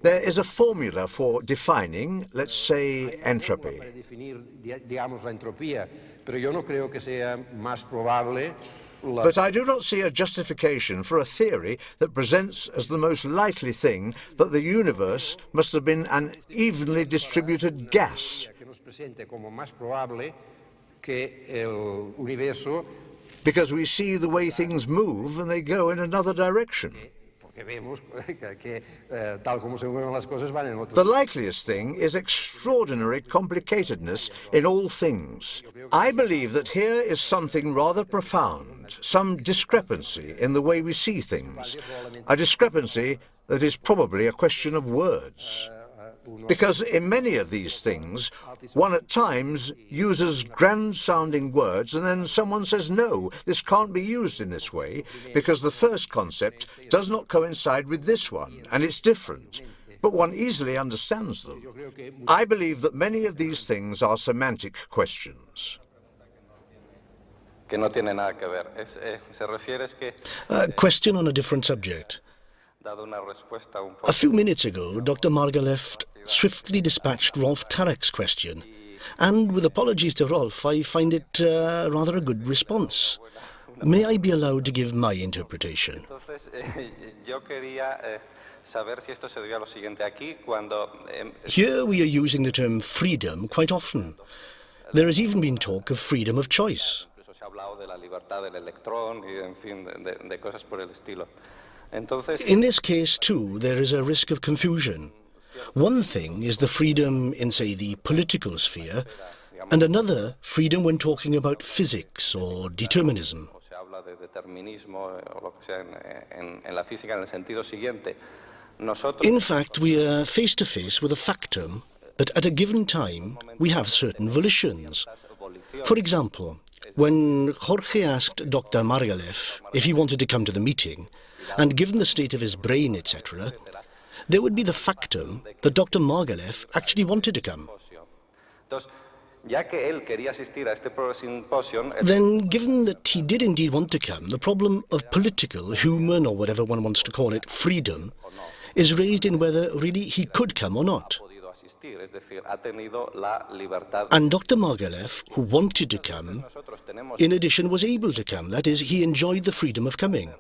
There is a formula for defining, let's say, entropy. But I do not see a justification for a theory that presents as the most likely thing that the universe must have been an evenly distributed gas. Because we see the way things move and they go in another direction. The likeliest thing is extraordinary complicatedness in all things. I believe that here is something rather profound, some discrepancy in the way we see things, a discrepancy that is probably a question of words. Because in many of these things, one at times uses grand-sounding words and then someone says, no, this can't be used in this way because the first concept does not coincide with this one, and it's different. But one easily understands them. I believe that many of these things are semantic questions. A question on a different subject. A few minutes ago, Dr. Margalef swiftly dispatched Rolf Tarek's question, and with apologies to Rolf, I find it rather a good response. May I be allowed to give my interpretation? Here we are using the term freedom quite often. There has even been talk of freedom of choice. In this case, too, there is a risk of confusion. One thing is the freedom in, say, the political sphere, and another, freedom when talking about physics or determinism. In fact, we are face to face with a factum that at a given time we have certain volitions. For example, when Jorge asked Dr. Margalef if he wanted to come to the meeting, and given the state of his brain, etc., there would be the factum that Dr. Margalef actually wanted to come. Then, given that he did indeed want to come, the problem of political, human, or whatever one wants to call it, freedom, is raised in whether really he could come or not. And Dr. Margalef, who wanted to come, in addition was able to come. That is, he enjoyed the freedom of coming.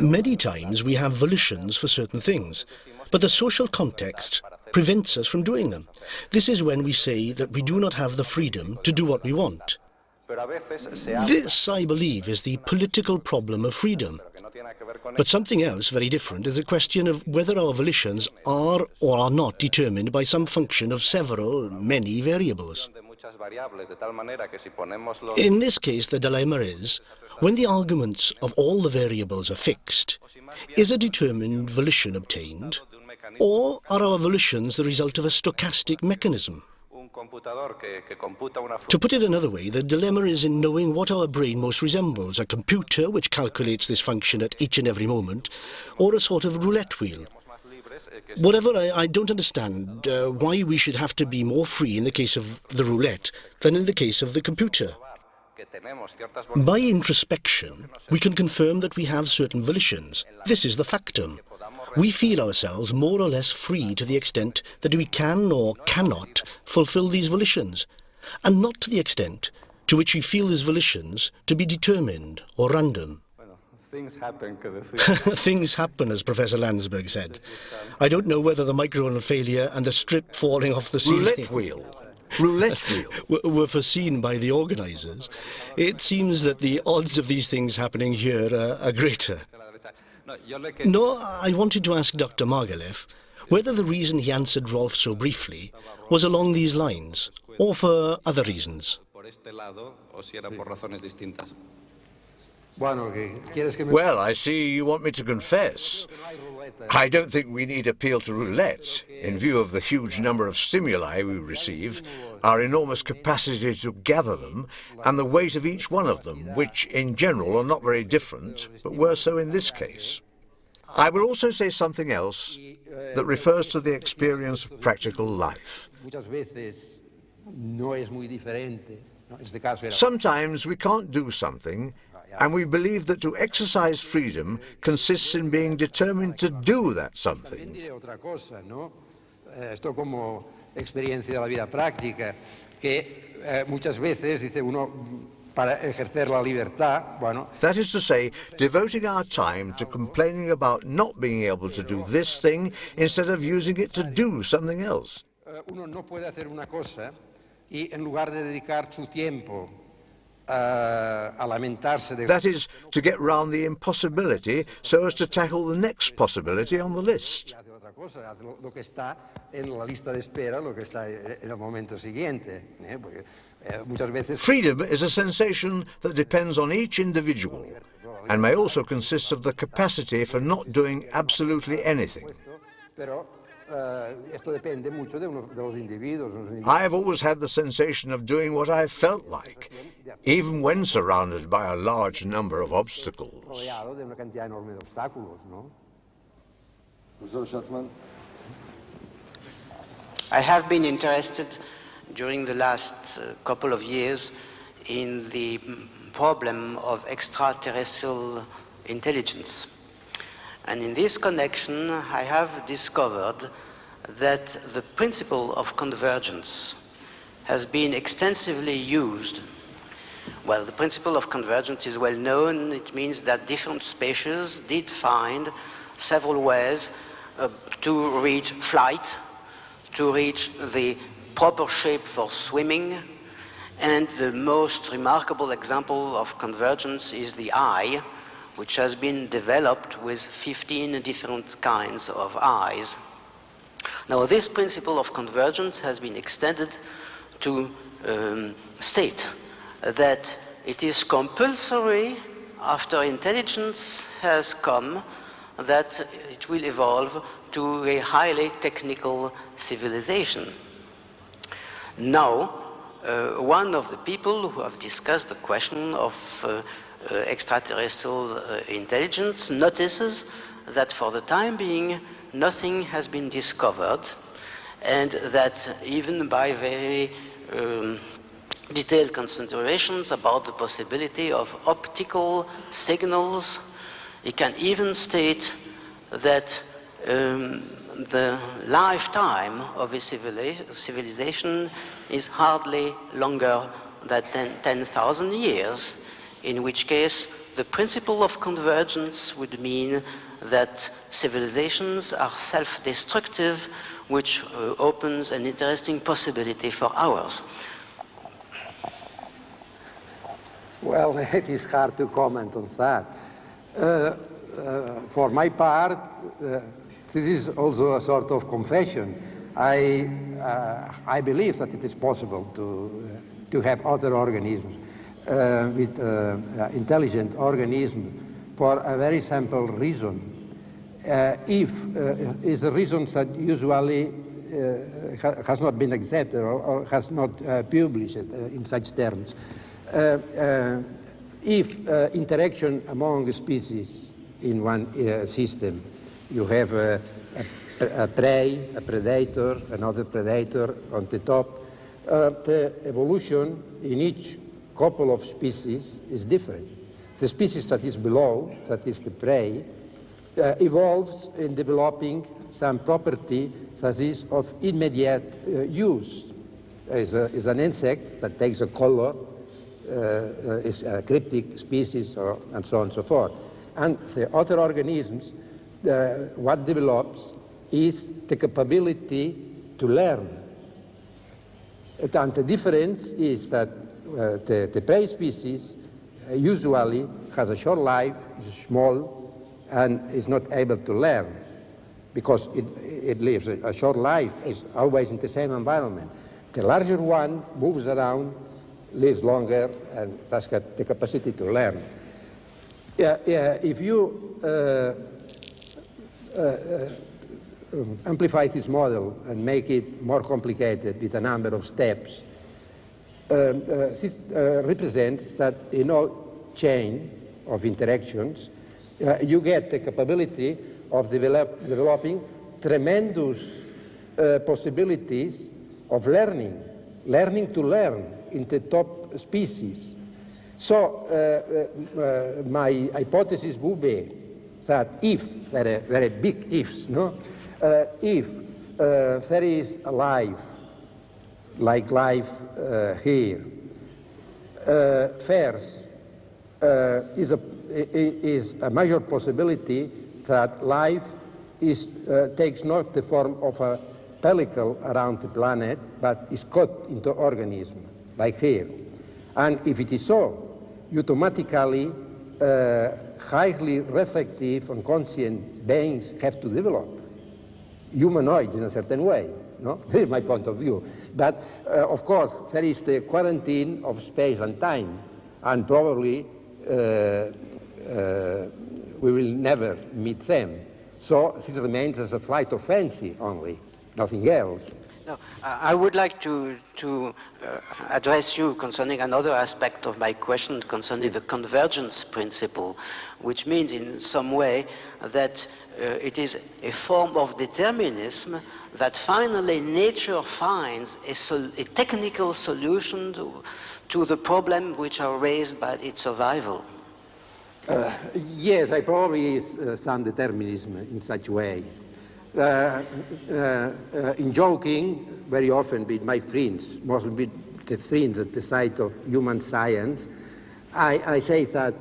Many times we have volitions for certain things, but the social context prevents us from doing them. This is when we say that we do not have the freedom to do what we want. This, I believe, is the political problem of freedom. But something else very different is the question of whether our volitions are or are not determined by some function of several, many variables. In this case, the dilemma is, when the arguments of all the variables are fixed, is a determined volition obtained, or are our volitions the result of a stochastic mechanism? To put it another way, the dilemma is in knowing what our brain most resembles, a computer which calculates this function at each and every moment, or a sort of roulette wheel. Whatever, I don't understand why we should have to be more free in the case of the roulette than in the case of the computer. By introspection, we can confirm that we have certain volitions. This is the factum. We feel ourselves more or less free to the extent that we can or cannot fulfill these volitions, and not to the extent to which we feel these volitions to be determined or random. Things happen. Things happen, as Professor Landsberg said. I don't know whether the microphone failure and the strip falling off the ceiling Roulette wheel. were foreseen by the organisers. It seems that the odds of these things happening here are greater. No, I wanted to ask Dr. Margalef whether the reason he answered Rolf so briefly was along these lines, or for other reasons. Well, I see you want me to confess. I don't think we need appeal to roulette, in view of the huge number of stimuli we receive, our enormous capacity to gather them, and the weight of each one of them, which in general are not very different, but were so in this case. I will also say something else that refers to the experience of practical life. Sometimes we can't do something, and we believe that to exercise freedom consists in being determined to do that something. That is to say, devoting our time to complaining about not being able to do this thing instead of using it to do something else. That is, to get round the impossibility so as to tackle the next possibility on the list. Freedom is a sensation that depends on each individual and may also consist of the capacity for not doing absolutely anything. I have always had the sensation of doing what I felt like, even when surrounded by a large number of obstacles. I have been interested during the last couple of years in the problem of extraterrestrial intelligence. And in this connection, I have discovered that the principle of convergence has been extensively used. Well, the principle of convergence is well known. It means that different species did find several ways to reach flight, to reach the proper shape for swimming. And the most remarkable example of convergence is the eye, which has been developed with 15 different kinds of eyes. Now, this principle of convergence has been extended to state that it is compulsory, after intelligence has come, that it will evolve to a highly technical civilization. Now, one of the people who have discussed the question of extraterrestrial intelligence notices that for the time being nothing has been discovered, and that even by very detailed considerations about the possibility of optical signals, he can even state that the lifetime of a civilization is hardly longer than 10,000 years, in which case the principle of convergence would mean that civilizations are self-destructive, which opens an interesting possibility for ours. Well, it is hard to comment on that. For my part, this is also a sort of confession. I believe that it is possible to have other organisms with intelligent organisms for a very simple reason. Is a reason that usually has not been accepted or has not published in such terms. If interaction among species in one system, you have a prey, a predator, another predator on the top, the evolution in each couple of species is different. The species that is below, that is the prey, evolves in developing some property that is of immediate use. Is an insect that takes a color, is a cryptic species, and so on and so forth. And the other organisms, what develops is the capability to learn. And the difference is that the prey species usually has a short life, is small, and is not able to learn because it lives a short life, is always in the same environment. The larger one moves around, lives longer, and has got the capacity to learn. If you amplify this model and make it more complicated with a number of steps, this represents that in all chain of interactions, you get the capability of developing tremendous possibilities of learning to learn in the top species. So my hypothesis would be that if, very big ifs, no? If there is a life, like life here, first is a major possibility that life takes not the form of a pellicle around the planet, but is cut into organism, like here. And if it is so, automatically highly reflective and conscient beings have to develop. Humanoids in a certain way, no? This is my point of view. But of course, there is the quarantine of space and time, and probably we will never meet them. So this remains as a flight of fancy only, nothing else. No, I would like to address you concerning another aspect of my question concerning the convergence principle, which means in some way that it is a form of determinism that finally nature finds a technical solution to the problems which are raised by its survival. Yes, I probably is some determinism in such way. In joking, very often with my friends, mostly with the friends at the side of human science, I say that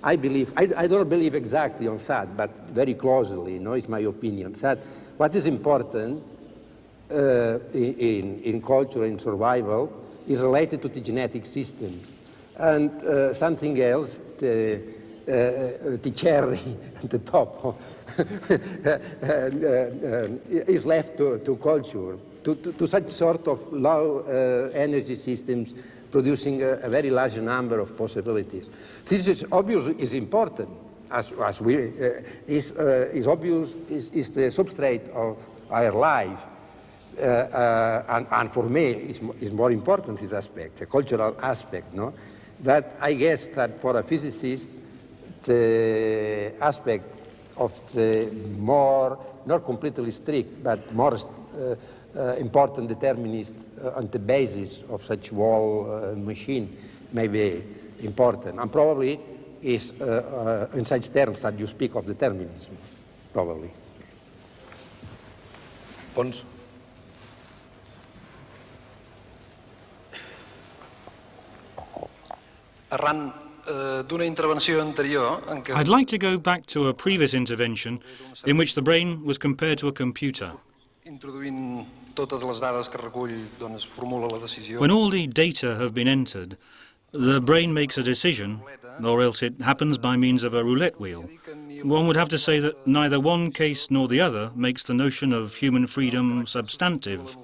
I believe, I don't believe exactly on that, but very closely, it's my opinion, that what is important in culture and survival is related to the genetic system. And something else, the cherry at the top is left to culture, to such sort of low energy systems producing a very large number of possibilities. This is obviously is important, as we is obvious is the substrate of our life, and for me is more important this aspect, the cultural aspect, no? But I guess that for a physicist, the aspect of the more, not completely strict, but more important determinist on the basis of such whole machine may be important. And probably is in such terms that you speak of determinism, probably. Pons. Arran d'una intervenció anterior en què... I'd like to go back to a previous intervention in which the brain was compared to a computer. Introduint totes les dades que recull, doncs formula la decisió. When all the data have been entered, The brain makes a decision, or else it happens by means of a roulette wheel. One would have to say that neither one case nor the other makes the notion of human freedom substantive.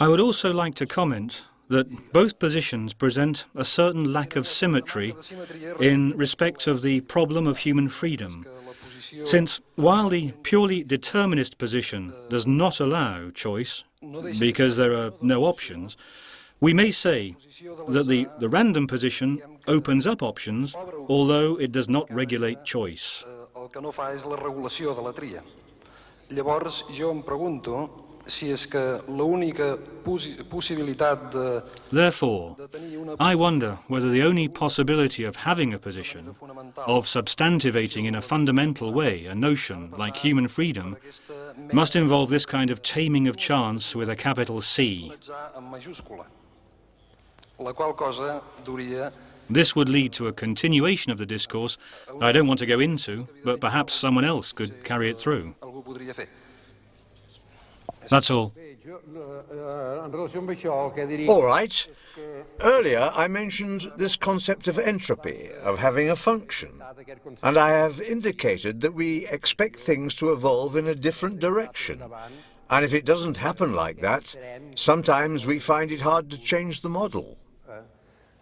I would also like to comment that both positions present a certain lack of symmetry in respect of the problem of human freedom, since while the purely determinist position does not allow choice, because there are no options, we may say that the random position opens up options, although it does not regulate choice. Llavors, jo em pregunto si és que l'única possibilitat de... Therefore, I wonder whether the only possibility of having a position, of substantivating in a fundamental way a notion like human freedom, must involve this kind of taming of chance with a capital C. La qual cosa duria... This would lead to a continuation of the discourse I don't want to go into, but perhaps someone else could carry it through. That's all. All right. Earlier I mentioned this concept of entropy, of having a function, and I have indicated that we expect things to evolve in a different direction. And if it doesn't happen like that, sometimes we find it hard to change the model.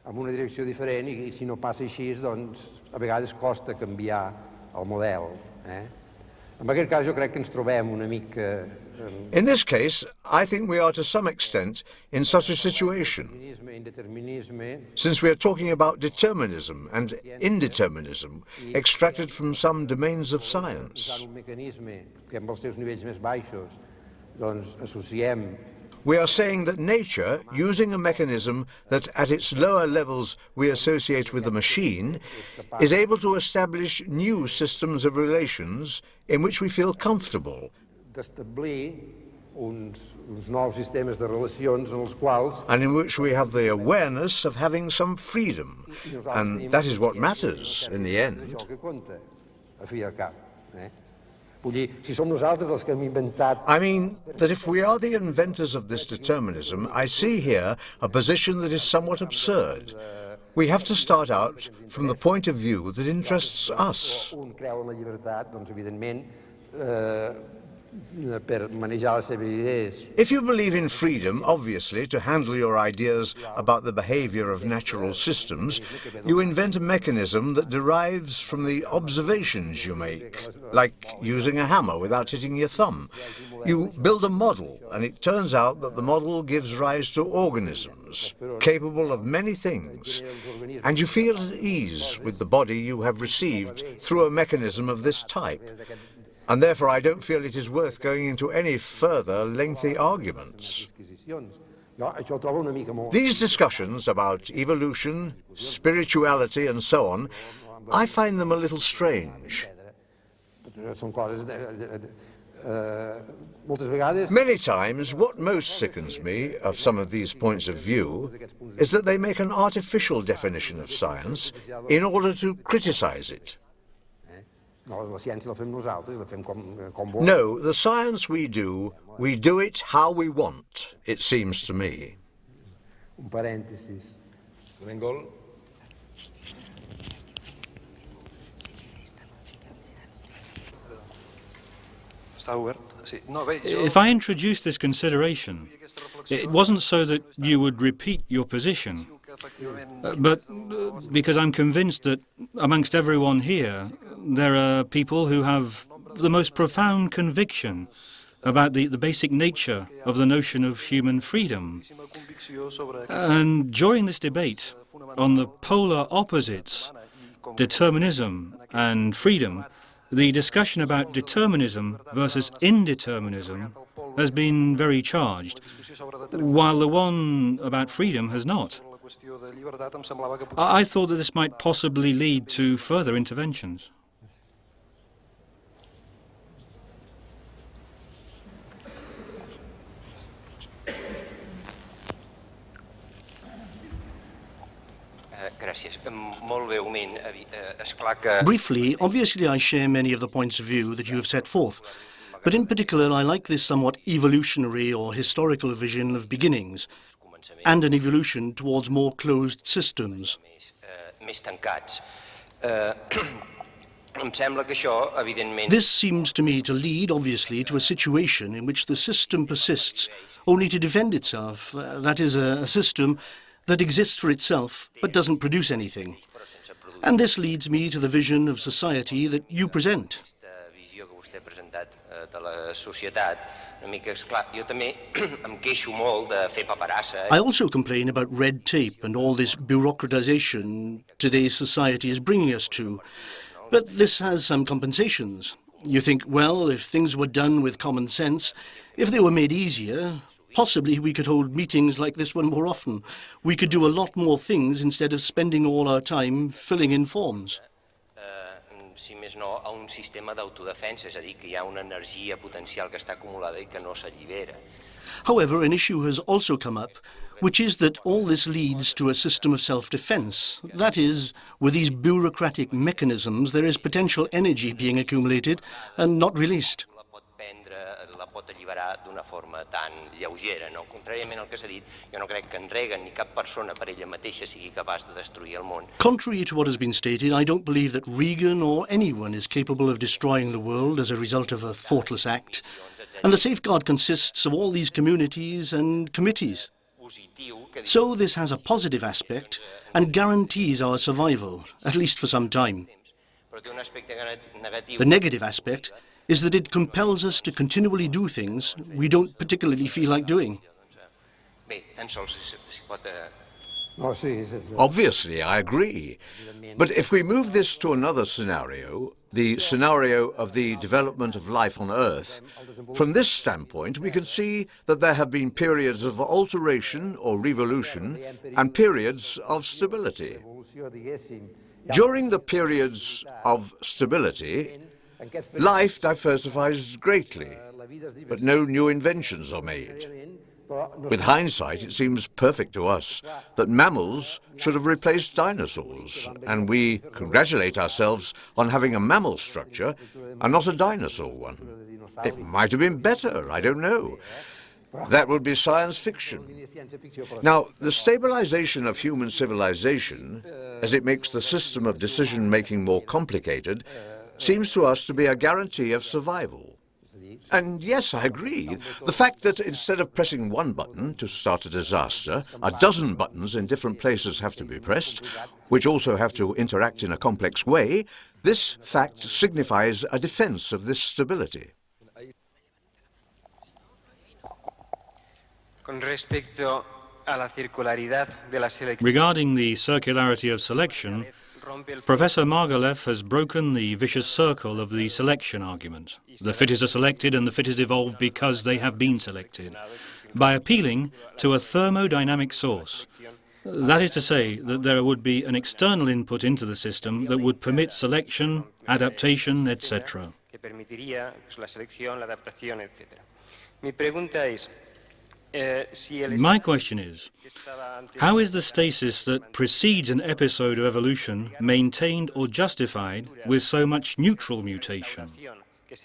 En una direcció diferent i si no passa així, doncs a vegades costa canviar el model. En aquest cas jo crec que ens trobem una mica... In this case, I think we are to some extent in such a situation, since we are talking about determinism and indeterminism extracted from some domains of science. We are saying that nature, using a mechanism that at its lower levels we associate with the machine, is able to establish new systems of relations in which we feel comfortable. And in which we have the awareness of having some freedom. And that is what matters in the end. I mean, that if we are the inventors of this determinism, I see here a position that is somewhat absurd. We have to start out from the point of view that interests us. If you believe in freedom, obviously, to handle your ideas about the behavior of natural systems, you invent a mechanism that derives from the observations you make, like using a hammer without hitting your thumb. You build a model, and it turns out that the model gives rise to organisms, capable of many things, and you feel at ease with the body you have received through a mechanism of this type. And therefore I don't feel it is worth going into any further lengthy arguments. These discussions about evolution, spirituality and so on, I find them a little strange. Many times what most sickens me of some of these points of view is that they make an artificial definition of science in order to criticize it. No, the science we do it how we want, it seems to me. If I introduced this consideration, it wasn't so that you would repeat your position, but because I'm convinced that amongst everyone here, there are people who have the most profound conviction about the basic nature of the notion of human freedom. And during this debate on the polar opposites, determinism and freedom, the discussion about determinism versus indeterminism has been very charged, while the one about freedom has not. I thought that this might possibly lead to further interventions. Briefly, obviously I share many of the points of view that you have set forth, But in particular, I like this somewhat evolutionary or historical vision of beginnings and an evolution towards more closed systems. This seems to me to lead, obviously, to a situation in which the system persists only to defend itself. That is, a system that exists for itself but doesn't produce anything. And this leads me to the vision of society that you present. I also complain about red tape and all this bureaucratization today's society is bringing us to. But this has some compensations. You think, well, if things were done with common sense, if they were made easier, possibly we could hold meetings like this one more often. We could do a lot more things instead of spending all our time filling in forms. Si més no, a un sistema d'autodefensa, és a dir, que hi ha una energia potencial que està acumulada i que no s'allibera. However, an issue has also come up, which is that all this leads to a system of self-defense. That is, with these bureaucratic mechanisms, there is potential energy being accumulated and not released. La pot alliberar d'una forma tan lleugera, no? Contràriament al que s'ha dit, jo no crec que en Reagan ni cap persona per ella mateixa sigui capaç de destruir el món. Contrary to what has been stated, I don't believe that Reagan or anyone is capable of destroying the world as a result of a thoughtless act. And the safeguard consists of all these communities and committees. So this has a positive aspect and guarantees our survival, at least for some time. The negative aspect is that it compels us to continually do things we don't particularly feel like doing. Obviously, I agree. But if we move this to another scenario, the scenario of the development of life on Earth, from this standpoint, we can see that there have been periods of alteration or revolution and periods of stability. During the periods of stability, life diversifies greatly, but no new inventions are made. With hindsight, it seems perfect to us that mammals should have replaced dinosaurs, and we congratulate ourselves on having a mammal structure and not a dinosaur one. It might have been better, I don't know. That would be science fiction. Now, the stabilization of human civilization, as it makes the system of decision-making more complicated, seems to us to be a guarantee of survival. And yes, I agree. The fact that instead of pressing one button to start a disaster, a dozen buttons in different places have to be pressed, which also have to interact in a complex way, this fact signifies a defense of this stability. Regarding the circularity of selection, Professor Margalef has broken the vicious circle of the selection argument. The fittest are selected and the fittest evolve because they have been selected, by appealing to a thermodynamic source. That is to say that there would be an external input into the system that would permit selection, adaptation, etc. My question is, how is the stasis that precedes an episode of evolution maintained or justified with so much neutral mutation? If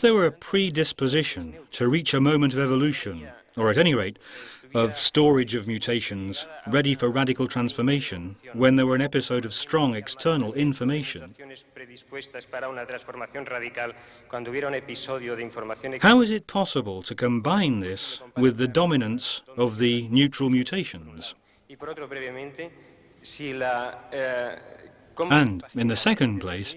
there were a predisposition to reach a moment of evolution, or at any rate, of storage of mutations, ready for radical transformation, when there were an episode of strong external information, how is it possible to combine this with the dominance of the neutral mutations? And, in the second place,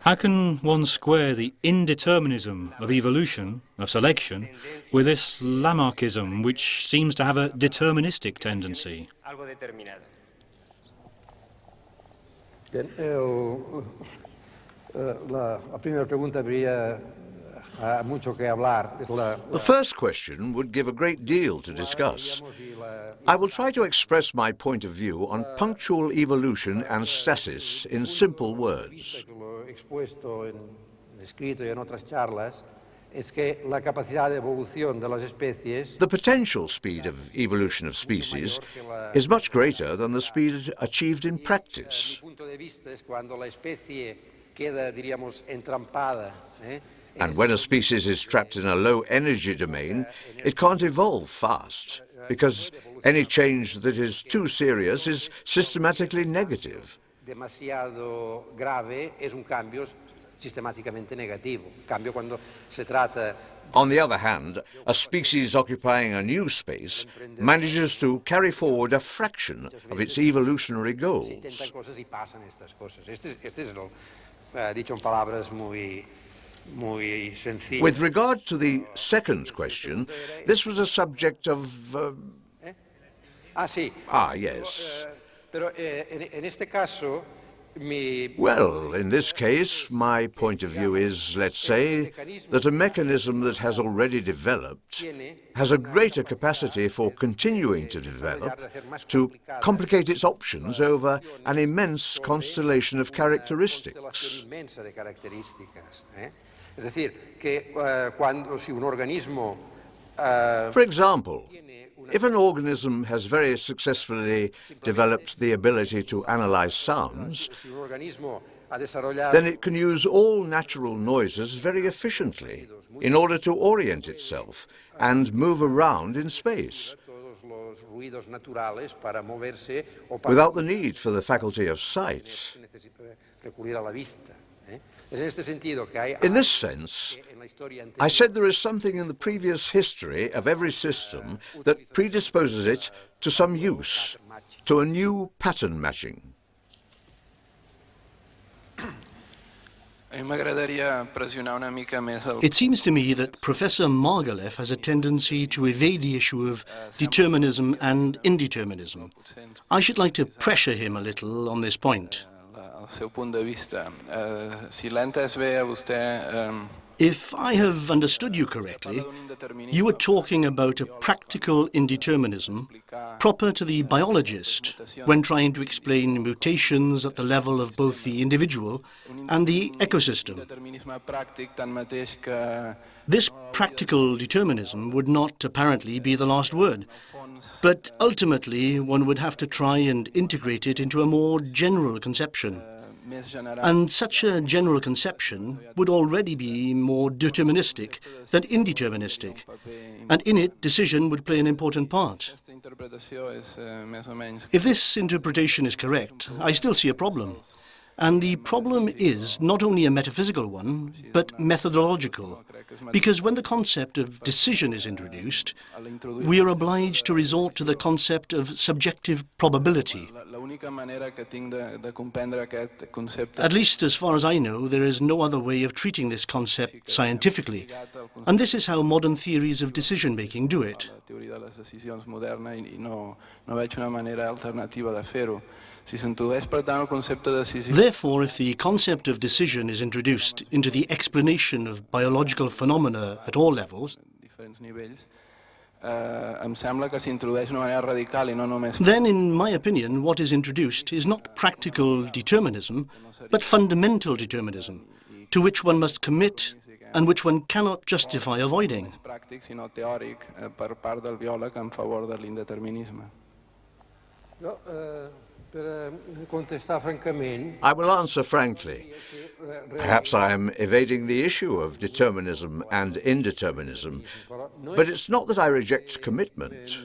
how can one square the indeterminism of evolution, of selection, with this Lamarckism, which seems to have a deterministic tendency? The first question would give a great deal to discuss. I will try to express my point of view on punctual evolution and stasis in simple words. The potential speed of evolution of species is much greater than the speed achieved in practice. And when a species is trapped in a low energy domain, it can't evolve fast, because any change that is too serious is systematically negative. On the other hand, a species occupying a new space manages to carry forward a fraction of its evolutionary goals. With regard to the second question, this was a subject of... yes. Well, in this case, my point of view is, let's say, that a mechanism that has already developed has a greater capacity for continuing to develop, to complicate its options over an immense constellation of characteristics. For example, if an organism has very successfully developed the ability to analyze sounds, then it can use all natural noises very efficiently in order to orient itself and move around in space, without the need for the faculty of sight. In this sense, I said there is something in the previous history of every system that predisposes it to some use, to a new pattern matching. It seems to me that Professor Margalef has a tendency to evade the issue of determinism and indeterminism. I should like to pressure him a little on this point. If I have understood you correctly, you were talking about a practical indeterminism proper to the biologist when trying to explain mutations at the level of both the individual and the ecosystem. This practical determinism would not apparently be the last word, but ultimately one would have to try and integrate it into a more general conception. And such a general conception would already be more deterministic than indeterministic, and in it decision would play an important part. If this interpretation is correct, I still see a problem. And the problem is not only a metaphysical one, but methodological, because when the concept of decision is introduced, we are obliged to resort to the concept of subjective probability. At least as far as I know, there is no other way of treating this concept scientifically, and this is how modern theories of decision-making do it. Therefore, if the concept of decision is introduced into the explanation of biological phenomena at all levels, then, in my opinion, what is introduced is not practical determinism, but fundamental determinism, to which one must commit and which one cannot justify avoiding. I will answer frankly. Perhaps I am evading the issue of determinism and indeterminism, but it's not that I reject commitment.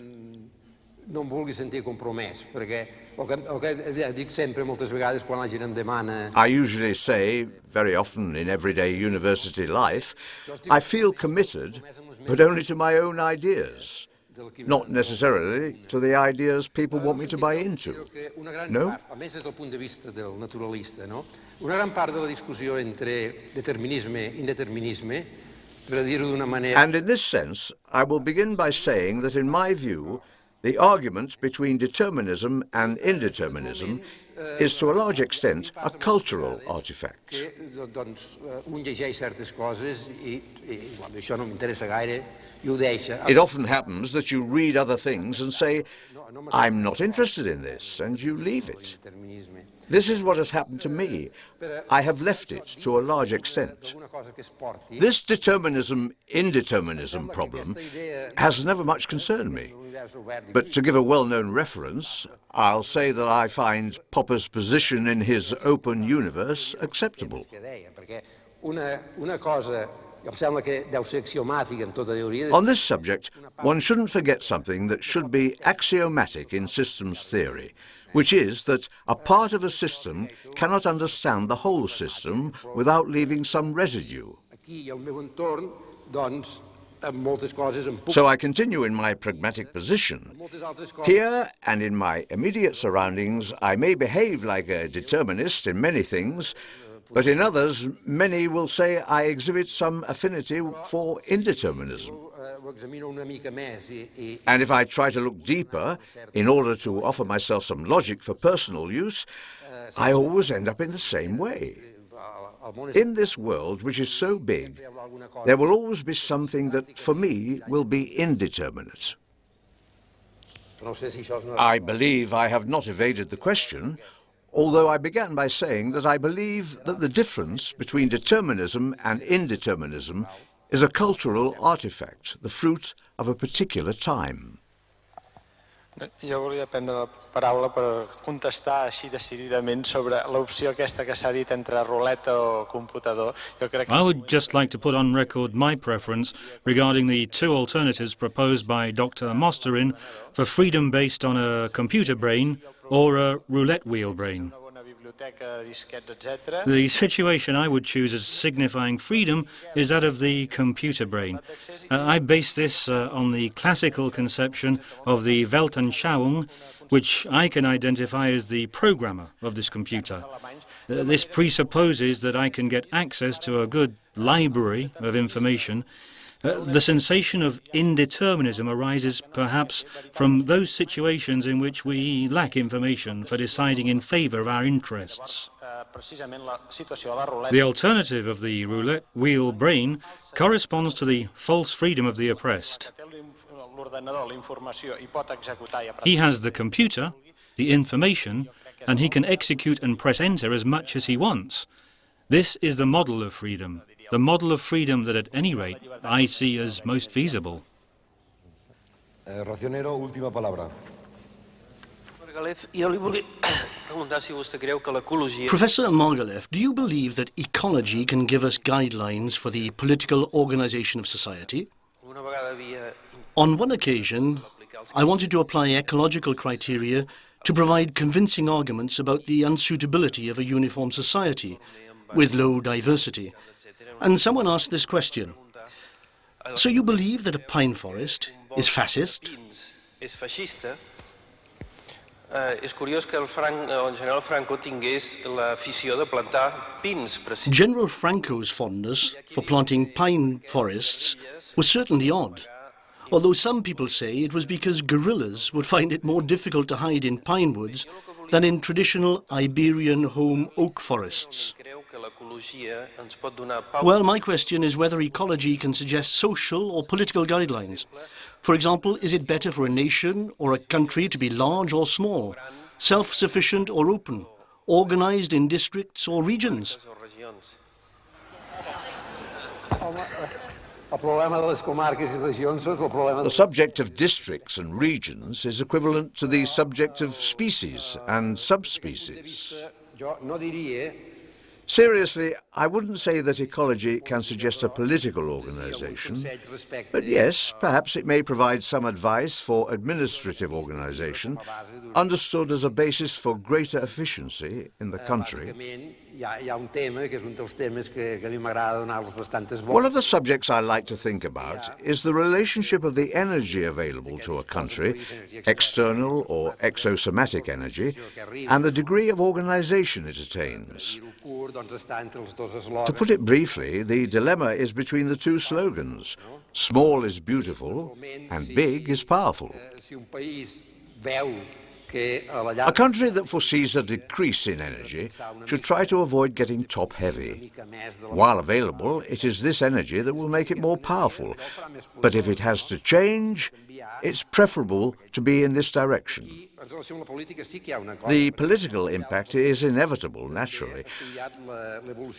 I usually say, very often in everyday university life, I feel committed, but only to my own ideas. Not necessarily to the ideas people want me to buy into. No? And in this sense, I will begin by saying that in my view, The argument between determinism and indeterminism is to a large extent a cultural artifact. It often happens that you read other things and say, I'm not interested in this, and you leave it. This is what has happened to me. I have left it to a large extent. This determinism-indeterminism problem has never much concerned me. But to give a well-known reference, I'll say that I find Popper's position in his open universe acceptable. On this subject, one shouldn't forget something that should be axiomatic in systems theory, which is that a part of a system cannot understand the whole system without leaving some residue. So I continue in my pragmatic position. Here and in my immediate surroundings, I may behave like a determinist in many things, but in others, many will say I exhibit some affinity for indeterminism. And if I try to look deeper, in order to offer myself some logic for personal use, I always end up in the same way. In this world, which is so big, there will always be something that, for me, will be indeterminate. I believe I have not evaded the question, although I began by saying that I believe that the difference between determinism and indeterminism is a cultural artifact, the fruit of a particular time. Jo volia prendre la paraula per contestar així decididament sobre l'opció aquesta que s'ha dit entre ruleta o computador. I would just like to put on record my preference regarding the two alternatives proposed by Dr. Mosterin for freedom based on a computer brain or a roulette wheel brain. The situation I would choose as signifying freedom is that of the computer brain. I base this on the classical conception of the Weltanschauung, which I can identify as the programmer of this computer. This presupposes that I can get access to a good library of information. The sensation of indeterminism arises perhaps from those situations in which we lack information for deciding in favor of our interests. The alternative of the roulette wheel brain corresponds to the false freedom of the oppressed. He has the computer, the information, and he can execute and press enter as much as he wants. This is the model of freedom. The model of freedom that, at any rate, I see as most feasible. Racionero, última palabra. Professor Margalef, do you believe that ecology can give us guidelines for the political organization of society? On one occasion, I wanted to apply ecological criteria to provide convincing arguments about the unsuitability of a uniform society with low diversity. And someone asked this question: so you believe that a pine forest is fascist? General Franco's fondness for planting pine forests was certainly odd, although some people say it was because guerrillas would find it more difficult to hide in pine woods than in traditional Iberian home oak forests. Well, my question is whether ecology can suggest social or political guidelines. For example, is it better for a nation or a country to be large or small, self-sufficient or open, organized in districts or regions? The subject of districts and regions is equivalent to the subject of species and subspecies. Seriously, I wouldn't say that ecology can suggest a political organization, but yes, perhaps it may provide some advice for administrative organization, understood as a basis for greater efficiency in the country. One of the subjects I like to think about is the relationship of the energy available to a country, external or exosomatic energy, and the degree of organization it attains. To put it briefly, the dilemma is between the two slogans: Small is beautiful, and big is powerful. A country that foresees a decrease in energy should try to avoid getting top-heavy. While available, it is this energy that will make it more powerful. But if it has to change, it's preferable to be in this direction. The political impact is inevitable, naturally.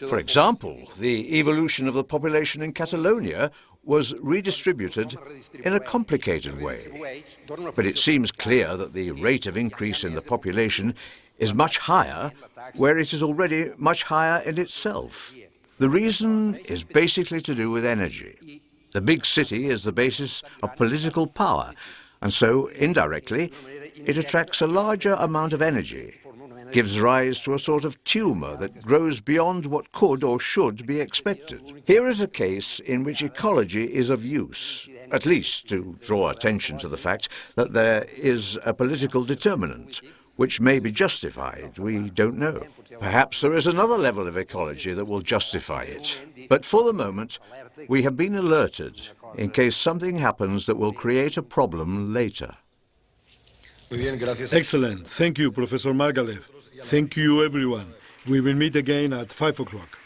For example, the evolution of the population in Catalonia was redistributed in a complicated way. But it seems clear that the rate of increase in the population is much higher where it is already much higher in itself. The reason is basically to do with energy. The big city is the basis of political power, and so, indirectly, it attracts a larger amount of energy, gives rise to a sort of tumour that grows beyond what could or should be expected. Here is a case in which ecology is of use, at least to draw attention to the fact that there is a political determinant, which may be justified, we don't know. Perhaps there is another level of ecology that will justify it. But for the moment, we have been alerted in case something happens that will create a problem later. Excellent. Thank you, Professor Margalef. Thank you, everyone. We will meet again at 5 o'clock.